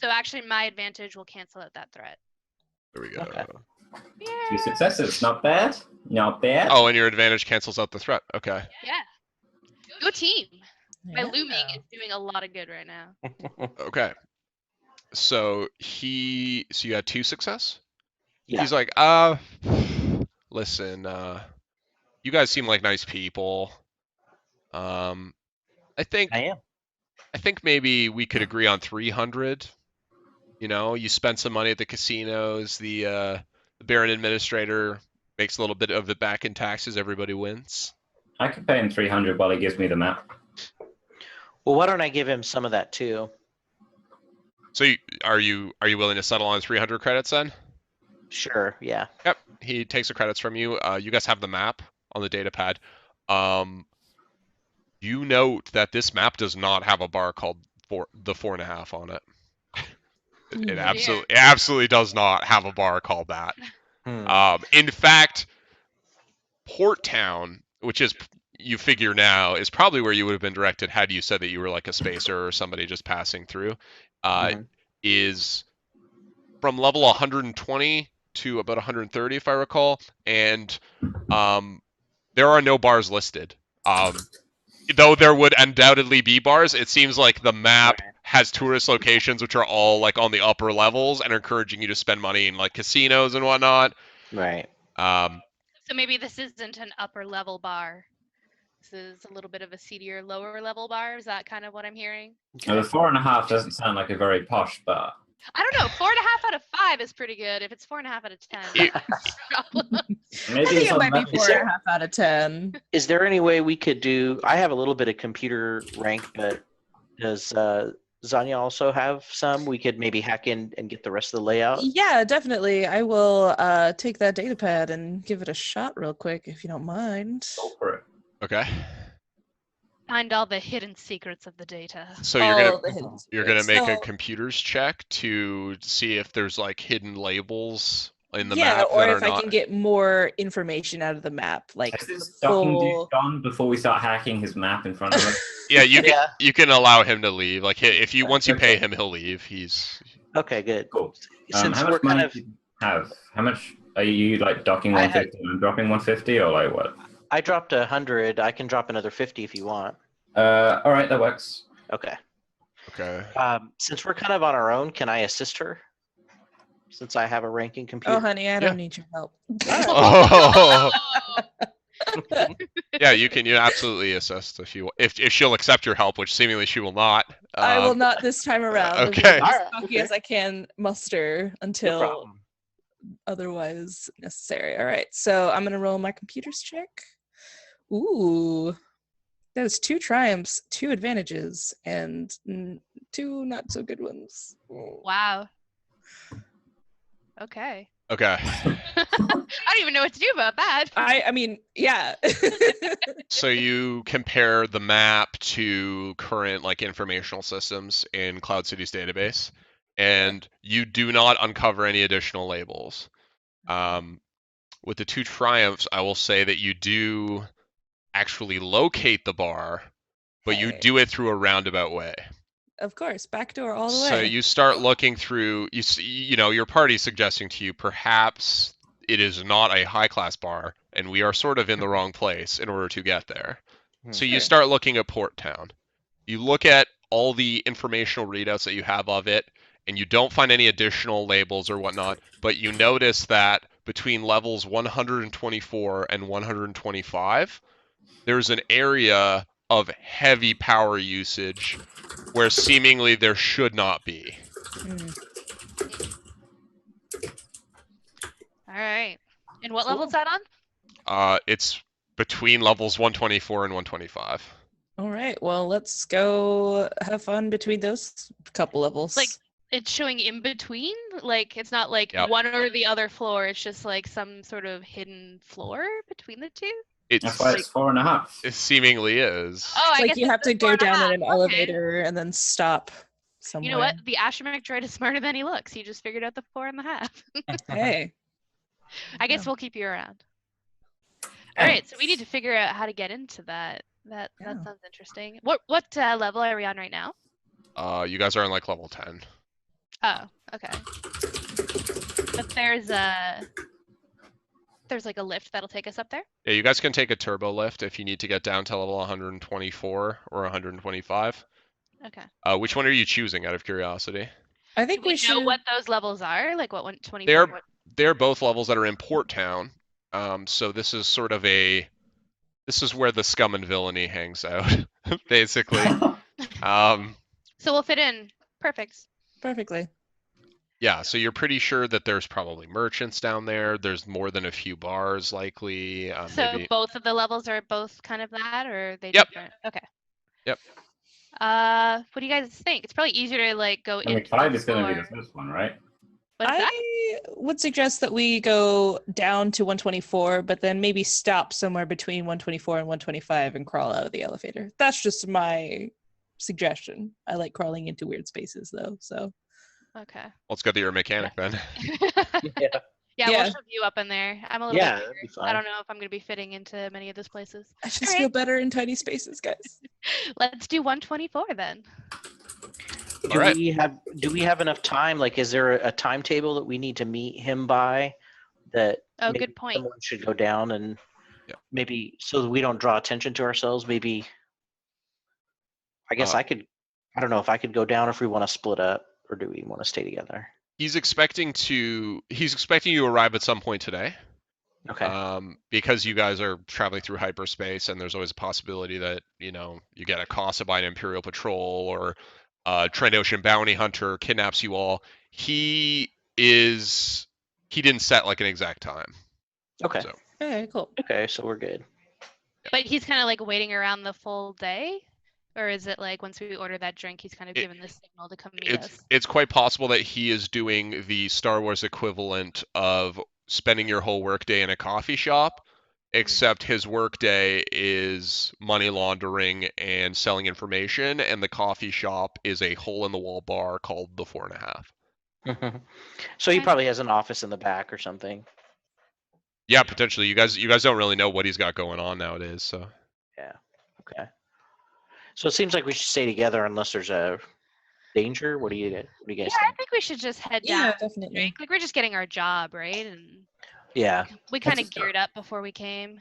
Speaker 1: So actually, my advantage will cancel out that threat.
Speaker 2: There we go.
Speaker 4: Okay.
Speaker 3: Two successes. Not bad. Not bad.
Speaker 2: Oh, and your advantage cancels out the threat. Okay.
Speaker 1: Yeah. Go team. My
Speaker 5: Yeah.
Speaker 1: looming is doing a lot of good right now.
Speaker 2: Okay. So you had 2 success?
Speaker 4: Yeah.
Speaker 2: He's like, listen, you guys seem like nice people. I think
Speaker 4: I am.
Speaker 2: maybe we could agree on 300. You know, you spend some money at the casinos, the Baron Administrator makes a little bit of it back in taxes, everybody wins.
Speaker 3: I could pay him 300 while he gives me the map.
Speaker 4: Well, why don't I give him some of that too?
Speaker 2: So are you willing to settle on 300 credits then?
Speaker 4: Sure. Yeah.
Speaker 2: Yep, he takes the credits from you. You guys have the map on the data pad. You note that this map does not have a bar called 4.5 on it. It absolutely does not have a bar called that. In fact, Port Town, which is you figure now is probably where you would have been directed had you said that you were like a spacer or somebody just passing through, is from level 120 to about 130 if I recall, and there are no bars listed. Though there would undoubtedly be bars, it seems like the map has tourist locations which are all like on the upper levels and are encouraging you to spend money in like casinos and whatnot.
Speaker 4: Right.
Speaker 1: So maybe this isn't an upper level bar. This is a little bit of a seedier, lower level bar. Is that kind of what I'm hearing?
Speaker 3: Now, the 4.5 doesn't sound like a very posh bar.
Speaker 1: I don't know. 4.5 out of 5 is pretty good. If it's 4.5 out of 10,
Speaker 2: It-
Speaker 1: problem.
Speaker 5: I
Speaker 3: Maybe
Speaker 5: think
Speaker 3: it's
Speaker 5: it
Speaker 3: on
Speaker 5: might be
Speaker 3: that-
Speaker 5: 4.5 out of 10.
Speaker 4: Is there any way we could do? I have a little bit of computer rank, but does Zanya also have some? We could maybe hack in and get the rest of the layout.
Speaker 5: Yeah, definitely. I will take that data pad and give it a shot real quick, if you don't mind.
Speaker 3: Go for it.
Speaker 2: Okay.
Speaker 1: Find all the hidden secrets of the data.
Speaker 2: So
Speaker 5: All the hidden
Speaker 2: you're gonna
Speaker 5: secrets.
Speaker 2: make a
Speaker 5: So,
Speaker 2: computers check to see if there's like hidden labels in the
Speaker 5: yeah,
Speaker 2: map
Speaker 5: or
Speaker 2: that
Speaker 5: if
Speaker 2: are
Speaker 5: I
Speaker 2: not.
Speaker 5: can get more information out of the map, like
Speaker 3: Is
Speaker 5: the
Speaker 3: this docking dude
Speaker 5: full.
Speaker 3: gone before we start hacking his map in front of us?
Speaker 2: Yeah, you can
Speaker 4: Yeah.
Speaker 2: you can allow him to leave. Like if you once you pay
Speaker 3: Okay.
Speaker 2: him, he'll leave. He's
Speaker 4: Okay, good.
Speaker 3: Cool.
Speaker 4: Since
Speaker 3: How
Speaker 4: we're
Speaker 3: much
Speaker 4: kind
Speaker 3: money
Speaker 4: of,
Speaker 3: do you have? How much are you like docking
Speaker 4: I
Speaker 3: 150 and dropping 150 or like what?
Speaker 4: I dropped 100. I can drop another 50 if you want.
Speaker 3: All right, that works.
Speaker 4: Okay.
Speaker 2: okay.
Speaker 4: Since we're kind of on our own, can I assist her? Since I have a ranking computer.
Speaker 5: Oh, honey, I don't need your help.
Speaker 2: Oh. Yeah, you can. You absolutely assist if she'll accept your help, which seemingly she will not.
Speaker 5: I will not this time around.
Speaker 2: okay.
Speaker 5: I'll be as
Speaker 4: Alright,
Speaker 5: cocky
Speaker 4: okay.
Speaker 5: as I can muster
Speaker 4: No
Speaker 5: until
Speaker 4: problem.
Speaker 5: otherwise necessary. All right, so I'm gonna roll my computers check. Ooh, that was 2 triumphs, 2 advantages, and 2 not so good ones.
Speaker 1: Wow. Okay.
Speaker 2: Okay.
Speaker 1: I don't even know what to do about that.
Speaker 5: I mean, yeah.
Speaker 2: So you compare the map to current like informational systems in Cloud City's database, and you do not uncover any additional labels. With the 2 triumphs, I will say that you do actually locate the bar, but you
Speaker 5: Hey.
Speaker 2: do it through a roundabout way.
Speaker 5: Of course, backdoor all the
Speaker 2: So
Speaker 5: way.
Speaker 2: you start looking through. Your party's suggesting to you perhaps it is not a high class bar, and we are sort of in the wrong place in order to get there. So you
Speaker 5: Sure.
Speaker 2: start looking at Port Town. You look at all the informational readouts that you have of it, and you don't find any additional labels or whatnot, but you notice that between levels 124 and 125, there's an area of heavy power usage where seemingly there should not be.
Speaker 5: Hmm.
Speaker 1: All right. And what
Speaker 4: Cool.
Speaker 1: level is that on?
Speaker 2: It's between levels 124 and 125.
Speaker 5: All right. Well, let's go have fun between those couple levels.
Speaker 1: Like, it's showing in between? Like, it's not like
Speaker 2: Yep.
Speaker 1: one or the other floor. It's just like some sort of hidden floor between the two?
Speaker 3: That's why
Speaker 2: It's
Speaker 3: it's 4.5.
Speaker 2: it seemingly is.
Speaker 1: Oh, I
Speaker 5: like
Speaker 1: guess
Speaker 5: you
Speaker 1: it's
Speaker 5: have
Speaker 1: the
Speaker 5: to go down in
Speaker 1: 4.5.
Speaker 5: an
Speaker 1: Okay.
Speaker 5: elevator and then stop somewhere.
Speaker 1: You know what? The astromech droid is smarter than he looks. He just figured out the 4.5.
Speaker 5: Hey.
Speaker 1: I guess
Speaker 5: Yeah.
Speaker 1: we'll keep you around. All right, so we need to figure out how to get into that. That
Speaker 5: Yeah.
Speaker 1: sounds interesting. What level are we on right now?
Speaker 2: You guys are on like level 10.
Speaker 1: Oh, okay. But there's like a lift that'll take us up there.
Speaker 2: Yeah, you guys can take a turbo lift if you need to get down to level 124 or 125.
Speaker 1: Okay.
Speaker 2: Which one are you choosing out of curiosity?
Speaker 5: I
Speaker 1: Do
Speaker 5: think
Speaker 1: we
Speaker 5: we
Speaker 1: know
Speaker 5: should.
Speaker 1: what those levels are? Like what 124?
Speaker 2: They're they're both levels that are in Port Town. So this is sort of this is where the scum and villainy hangs out, basically.
Speaker 1: So we'll fit in. Perfect.
Speaker 5: Perfectly.
Speaker 2: Yeah, so you're pretty sure that there's probably merchants down there. There's more than a few bars, likely.
Speaker 1: So
Speaker 2: Maybe.
Speaker 1: both of the levels are both kind of that, or are they
Speaker 2: Yep.
Speaker 1: different? Okay.
Speaker 2: Yep.
Speaker 1: What do you guys think? It's probably easier to like go
Speaker 3: I mean,
Speaker 1: into
Speaker 3: 5
Speaker 1: the
Speaker 3: is going to be the
Speaker 1: floor.
Speaker 3: first one, right?
Speaker 1: What is that?
Speaker 5: I would suggest that we go down to 124, but then maybe stop somewhere between 124 and 125 and crawl out of the elevator. That's just my suggestion. I like crawling into weird spaces though, so.
Speaker 1: Okay.
Speaker 2: Let's go to your mechanic then.
Speaker 4: Yeah.
Speaker 1: Yeah, we'll
Speaker 5: Yeah.
Speaker 1: shove you up in there. I'm a little
Speaker 4: Yeah,
Speaker 1: bit
Speaker 4: that'd be
Speaker 1: bigger.
Speaker 4: fine.
Speaker 1: I don't know if I'm gonna be fitting into many of those places.
Speaker 5: I just
Speaker 1: Alright.
Speaker 5: feel better in tiny spaces, guys.
Speaker 1: Let's do 124 then.
Speaker 2: All right.
Speaker 4: Do we have enough time? Like, is there a timetable that we need to meet him by? That
Speaker 1: Oh,
Speaker 4: maybe
Speaker 1: good point.
Speaker 4: someone should go down and
Speaker 2: Yeah.
Speaker 4: maybe so that we don't draw attention to ourselves. Maybe I guess
Speaker 2: Uh,
Speaker 4: I don't know if I could go down if we want to split up or do we want to stay together?
Speaker 2: He's expecting you to arrive at some point today.
Speaker 4: Okay.
Speaker 2: Because you guys are traveling through hyperspace, and there's always a possibility that you get accosted by an Imperial patrol or a Trandoshan bounty hunter kidnaps you all. He didn't set like an exact time.
Speaker 4: Okay.
Speaker 2: So
Speaker 5: Okay, cool.
Speaker 4: Okay, so we're good.
Speaker 1: But he's kind of like waiting around the full day? Or is it like once we order that drink, he's kind of given the signal to come meet us?
Speaker 2: it's quite possible that he is doing the Star Wars equivalent of spending your whole workday in a coffee shop, except his workday is money laundering and selling information, and the coffee shop is a hole-in-the-wall bar called the 4.5.
Speaker 4: So he
Speaker 1: Okay.
Speaker 4: probably has an office in the back or something.
Speaker 2: Yeah, potentially. You guys don't really know what he's got going on nowadays, so.
Speaker 4: Yeah. Okay. So it seems like we should stay together unless there's a danger. What do you guys
Speaker 1: Yeah, I
Speaker 4: think?
Speaker 1: think we should just head
Speaker 5: Yeah,
Speaker 1: down.
Speaker 5: definitely.
Speaker 1: Drink. Like we're just getting our job, right? And
Speaker 4: Yeah.
Speaker 1: we kind of
Speaker 3: just go.
Speaker 1: geared up before we came.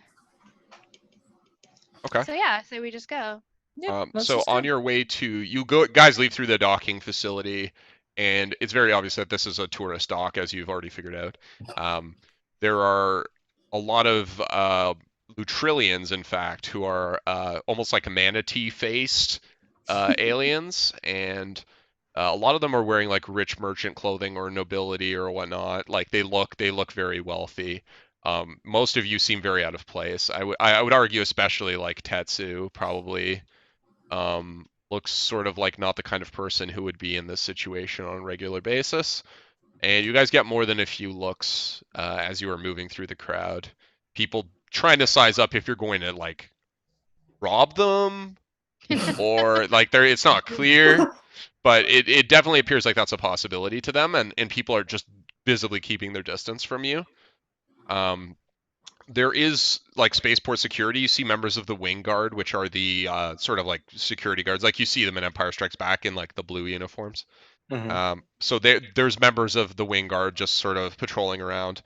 Speaker 2: Okay.
Speaker 1: So yeah, so we just go.
Speaker 5: Yep, let's
Speaker 2: So
Speaker 5: just
Speaker 2: on
Speaker 5: go.
Speaker 2: your way to guys leave through the docking facility, and it's very obvious that this is a tourist dock, as you've already figured out. There are a lot of Lutrillians, in fact, who are almost like manatee-faced aliens, and a lot of them are wearing like rich merchant clothing or nobility or whatnot. Like they look very wealthy. Most of you seem very out of place. I would argue, especially like Tetsu, probably looks sort of like not the kind of person who would be in this situation on a regular basis. And you guys get more than a few looks as you are moving through the crowd. People trying to size up if you're going to like rob them or like it's not clear, but it definitely appears like that's a possibility to them, and people are just visibly keeping their distance from you. There is like spaceport security. You see members of the Wing Guard, which are the sort of like security guards, like you see them in Empire Strikes Back in like the blue uniforms.
Speaker 4: Mhm.
Speaker 2: So there's members of the Wing Guard just sort of patrolling around.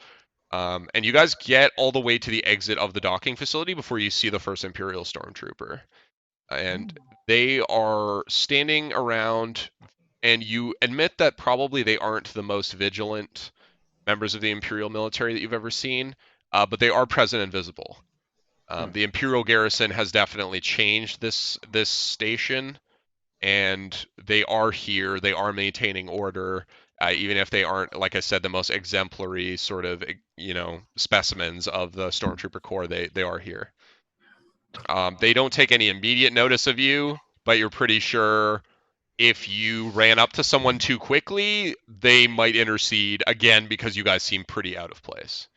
Speaker 2: And you guys get all the way to the exit of the docking facility before you see the first Imperial Stormtrooper. And they are standing around, and you admit that probably they aren't the most vigilant members of the Imperial military that you've ever seen, but they are present and visible. The Imperial garrison has definitely changed this station, and they are here. They are maintaining order, even if they aren't, like I said, the most exemplary sort of specimens of the Stormtrooper Corps. They are here. They don't take any immediate notice of you, but you're pretty sure if you ran up to someone too quickly, they might intercede again because you guys seem pretty out of place.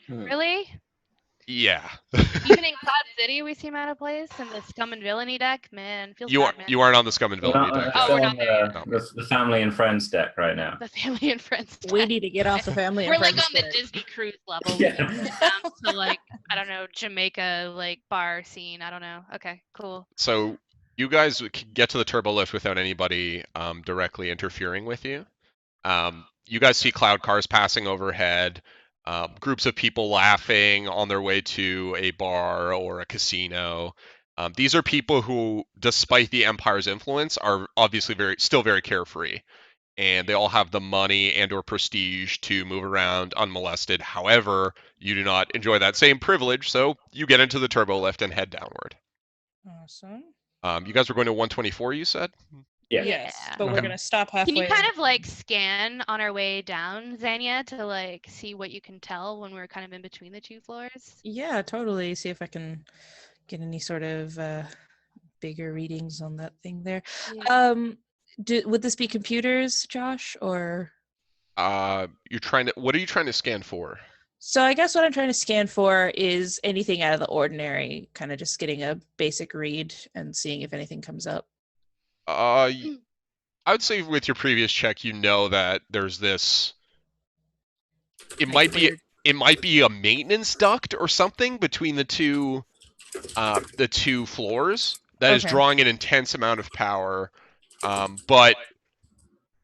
Speaker 1: Really?
Speaker 2: Yeah.
Speaker 1: Even in Cloud City, we seem out of place. And the Scum and Villainy deck, man, feels bad, man.
Speaker 2: You aren't on the Scum and
Speaker 3: We're
Speaker 2: Villainy
Speaker 3: not,
Speaker 2: deck.
Speaker 1: Oh,
Speaker 2: yet.
Speaker 1: we're
Speaker 3: still
Speaker 1: not
Speaker 3: on
Speaker 1: there
Speaker 3: the family and friends deck right now.
Speaker 1: The family and friends.
Speaker 5: We
Speaker 1: deck.
Speaker 5: need to get off the family.
Speaker 1: We're
Speaker 5: and
Speaker 1: like
Speaker 5: friends
Speaker 1: on the
Speaker 5: deck.
Speaker 1: Disney cruise level.
Speaker 3: Yeah.
Speaker 1: We get down to like, I don't know, Jamaica like bar scene. I don't know. Okay, cool.
Speaker 2: So you guys can get to the turbo lift without anybody directly interfering with you. You guys see cloud cars passing overhead, groups of people laughing on their way to a bar or a casino. These are people who, despite the Empire's influence, are obviously still very carefree, and they all have the money and/or prestige to move around unmolested. However, you do not enjoy that same privilege, so you get into the turbo lift and head downward.
Speaker 5: Awesome.
Speaker 2: You guys were going to 124, you said?
Speaker 3: Yeah.
Speaker 5: Yes,
Speaker 1: Yeah.
Speaker 5: but we're gonna stop halfway.
Speaker 1: Can you kind of like scan on our way down, Zanya, to like see what you can tell when we're kind of in between the two floors?
Speaker 5: Yeah, totally. See if I can get any sort of bigger readings on that thing there. Would this be computers, Josh, or?
Speaker 2: You're trying to. What are you trying to scan for?
Speaker 5: So I guess what I'm trying to scan for is anything out of the ordinary, kind of just getting a basic read and seeing if anything comes up.
Speaker 2: I would say with your previous check, you know that there's this. It
Speaker 5: Like
Speaker 2: might be a maintenance duct or something between the two floors that is
Speaker 5: Okay.
Speaker 2: drawing an intense amount of power. But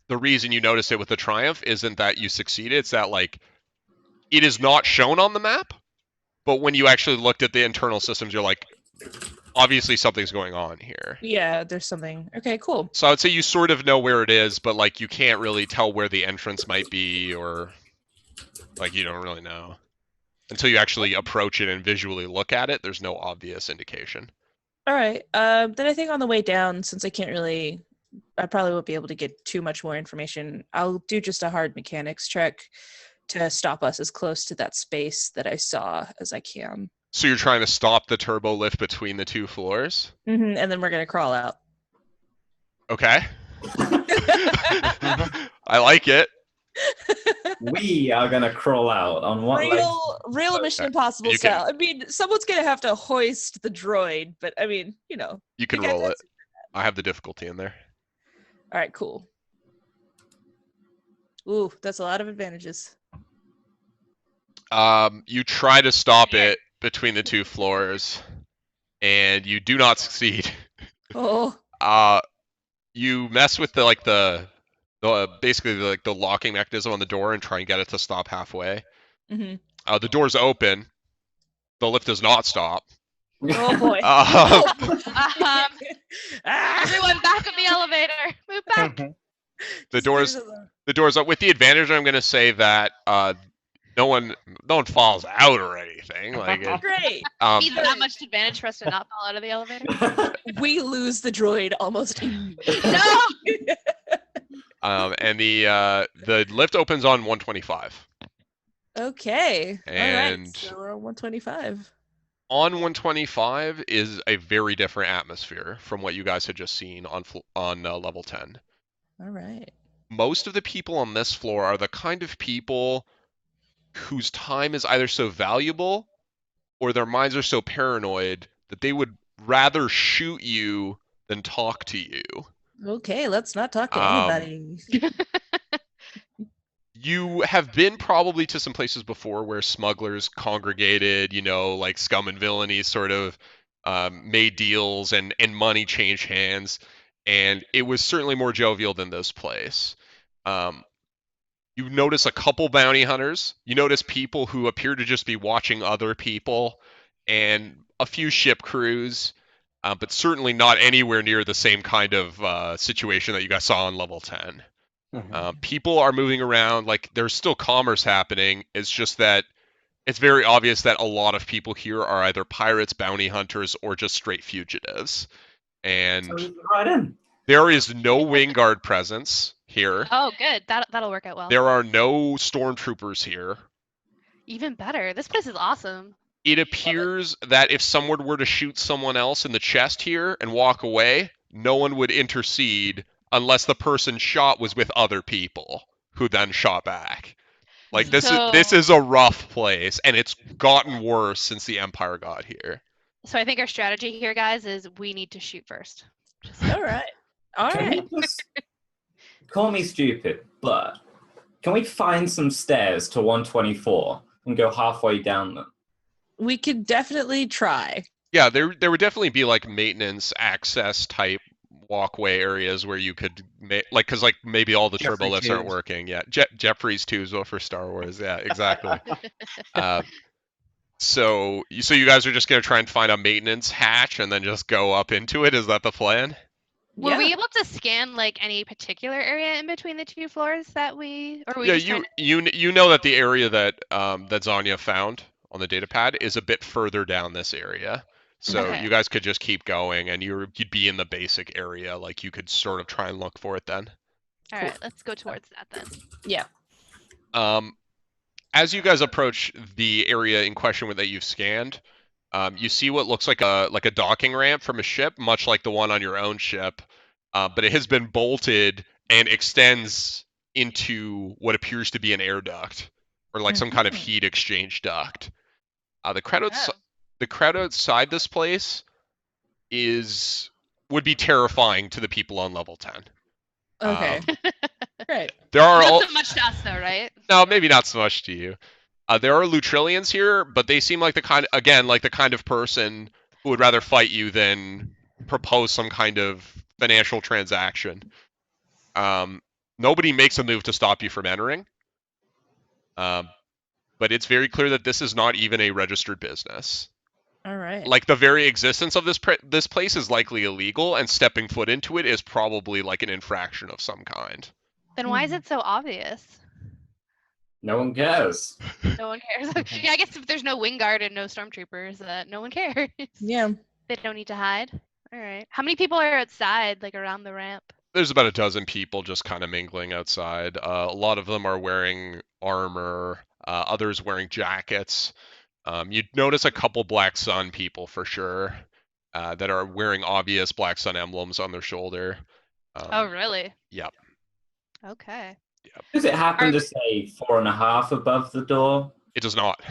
Speaker 2: the reason you notice it with the Triumph isn't that you succeeded; it's that like it is not shown on the map. But when you actually looked at the internal systems, you're like, obviously something's going on here.
Speaker 5: Yeah, there's something. Okay, cool.
Speaker 2: So I would say you sort of know where it is, but like you can't really tell where the entrance might be, or like you don't really know until you actually approach it and visually look at it. There's no obvious indication.
Speaker 5: All right. Then I think on the way down, since I probably won't be able to get too much more information. I'll do just a hard mechanics check to stop us as close to that space that I saw as I can.
Speaker 2: So you're trying to stop the turbo lift between the two floors?
Speaker 5: And then we're gonna crawl out.
Speaker 2: Okay. I like it.
Speaker 3: We are gonna crawl out on what?
Speaker 5: Real Mission Impossible style. I mean, someone's gonna have to hoist the droid, but I mean,
Speaker 2: You can
Speaker 5: we got
Speaker 2: roll
Speaker 5: that
Speaker 2: it. I have the difficulty in there.
Speaker 5: All right, cool. Ooh, that's a lot of advantages.
Speaker 2: You try to stop it between the two floors, and you do not succeed.
Speaker 5: Oh.
Speaker 2: You mess with basically the locking mechanism on the door and try and get it to stop halfway.
Speaker 5: Mm-hmm.
Speaker 2: The door's open. The lift does not stop.
Speaker 5: Oh boy.
Speaker 1: Everyone back of the elevator. Move back.
Speaker 2: The door's up with the advantage. I'm going to say that no one falls out or anything. Like
Speaker 5: Great.
Speaker 1: Need that much advantage for us to not fall out of the elevator.
Speaker 5: We lose the droid almost immediately.
Speaker 1: No.
Speaker 2: And the lift opens on 125.
Speaker 5: Okay.
Speaker 2: And
Speaker 5: all right. So we're on 125.
Speaker 2: On 125 is a very different atmosphere from what you guys had just seen on level 10.
Speaker 5: All right.
Speaker 2: Most of the people on this floor are the kind of people whose time is either so valuable or their minds are so paranoid that they would rather shoot you than talk to you.
Speaker 5: Okay, let's not talk to anybody.
Speaker 2: You have been probably to some places before where smugglers congregated, like Scum and Villainy sort of made deals and money changed hands, and it was certainly more jovial than this place. You notice a couple bounty hunters. You notice people who appear to just be watching other people, and a few ship crews, but certainly not anywhere near the same kind of situation that you guys saw on level 10. People are moving around, like there's still commerce happening. It's just that it's very obvious that a lot of people here are either pirates, bounty hunters, or just straight fugitives. And there is no wing guard presence here.
Speaker 1: Oh, good. That'll work out well.
Speaker 2: There are no stormtroopers here.
Speaker 1: Even better. This place is awesome.
Speaker 2: It appears that if someone were to shoot someone else in the chest here and walk away, no one would intercede unless the person shot was with other people who then shot back. Like this is a rough place, and it's gotten worse since the Empire got here.
Speaker 1: So I think our strategy here, guys, is we need to shoot first.
Speaker 5: All right. All
Speaker 3: Can
Speaker 5: right.
Speaker 3: we just call me stupid, but can we find some stairs to 124 and go halfway down them?
Speaker 5: We could definitely try.
Speaker 2: Yeah, there would definitely be like maintenance access type walkway areas where you could because maybe all the turbo
Speaker 3: Jeffrey
Speaker 2: lifts aren't
Speaker 3: tubes.
Speaker 2: working. Yeah, Jeffrey's tubes for Star Wars. Yeah, exactly. So you guys are just gonna try and find a maintenance hatch and then just go up into it. Is that the plan?
Speaker 1: Were
Speaker 5: Yeah.
Speaker 1: we able to scan like any particular area in between the two floors that we, or were we
Speaker 2: Yeah,
Speaker 1: just trying
Speaker 2: you know that the area that that Zanya found on the data pad is a bit further down this area. So
Speaker 1: Okay.
Speaker 2: you guys could just keep going, and you'd be in the basic area. Like you could sort of try and look for it then.
Speaker 1: All right, let's go towards that then.
Speaker 5: Yeah.
Speaker 2: As you guys approach the area in question that you've scanned, you see what looks like a docking ramp from a ship, much like the one on your own ship, but it has been bolted and extends into what appears to be an air duct or like some kind of heat exchange duct. The crowd outside this place would be terrifying to the people on level 10.
Speaker 5: Okay. Right.
Speaker 2: There are
Speaker 1: Not so much to us though, right?
Speaker 2: No, maybe not so much to you. There are Lutrillians here, but they seem like the kind of person who would rather fight you than propose some kind of financial transaction. Nobody makes a move to stop you from entering. But it's very clear that this is not even a registered business.
Speaker 5: All right.
Speaker 2: Like the very existence of this place is likely illegal, and stepping foot into it is probably like an infraction of some kind.
Speaker 1: Then why is it so obvious?
Speaker 3: No one cares.
Speaker 1: No one cares. Yeah, I guess if there's no wing guard and no stormtroopers, no one cares.
Speaker 5: Yeah.
Speaker 1: They don't need to hide. All right. How many people are outside, like around the ramp?
Speaker 2: There's about a dozen people just kind of mingling outside. A lot of them are wearing armor, others wearing jackets. You'd notice a couple Black Sun people for sure that are wearing obvious Black Sun emblems on their shoulder.
Speaker 1: Oh, really?
Speaker 2: Yep.
Speaker 1: Okay.
Speaker 3: Does it happen to say 4.5 above the door?
Speaker 2: It does not.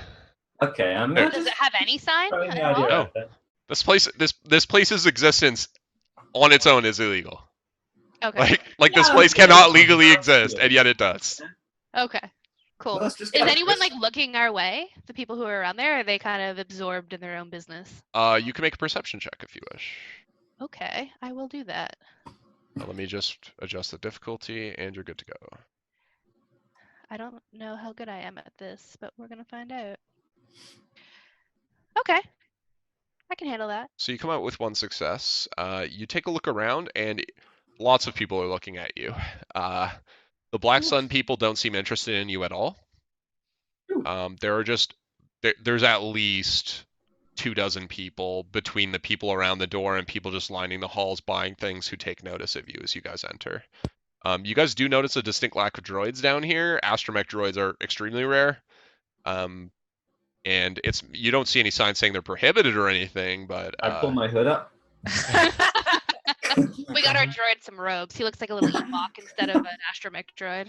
Speaker 3: Okay, I'm
Speaker 2: There-
Speaker 1: Does it have any sign
Speaker 3: throwing the
Speaker 1: at
Speaker 3: idea
Speaker 1: all?
Speaker 3: out there.
Speaker 2: This place's existence on its own is illegal.
Speaker 1: Okay.
Speaker 2: Like this
Speaker 3: Yeah,
Speaker 2: place
Speaker 3: okay.
Speaker 2: cannot legally exist, and yet it does.
Speaker 1: Okay. Cool.
Speaker 3: Well, let's just
Speaker 1: Is
Speaker 3: go.
Speaker 1: anyone like looking our way? The people who are around there, or are they kind of absorbed in their own business?
Speaker 2: You can make a perception check if you wish.
Speaker 1: Okay, I will do that.
Speaker 2: Let me just adjust the difficulty, and you're good to go.
Speaker 1: I don't know how good I am at this, but we're gonna find out. Okay. I can handle that.
Speaker 2: So you come out with one success. You take a look around, and lots of people are looking at you. The Black Sun people don't seem interested in you at all. There's at least 24 people between the people around the door and people just lining the halls buying things who take notice of you as you guys enter. You guys do notice a distinct lack of droids down here. Astromech droids are extremely rare. And you don't see any signs saying they're prohibited or anything, but
Speaker 3: I pull my hood up.
Speaker 1: We got our droid some robes. He looks like a little Ewok instead of an astromech droid.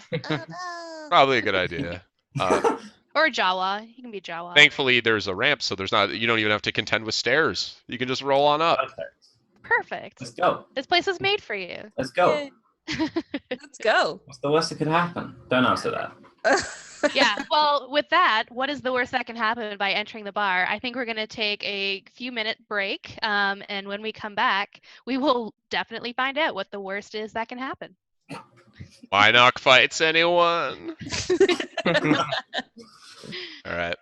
Speaker 2: probably a good idea.
Speaker 1: Or a Jawa. He can be a Jawa.
Speaker 2: Thankfully, there's a ramp, so you don't even have to contend with stairs. You can just roll on up.
Speaker 3: Perfect.
Speaker 1: Perfect.
Speaker 3: Let's go.
Speaker 1: This place was made for you.
Speaker 3: Let's go.
Speaker 5: Yay. Let's go.
Speaker 3: What's the worst that could happen? Don't answer that.
Speaker 1: Yeah. Well, with that, what is the worst that can happen by entering the bar? I think we're going to take a few-minute break. And when we come back, we will definitely find out what the worst is that can happen.
Speaker 2: Mynock fights anyone. All right.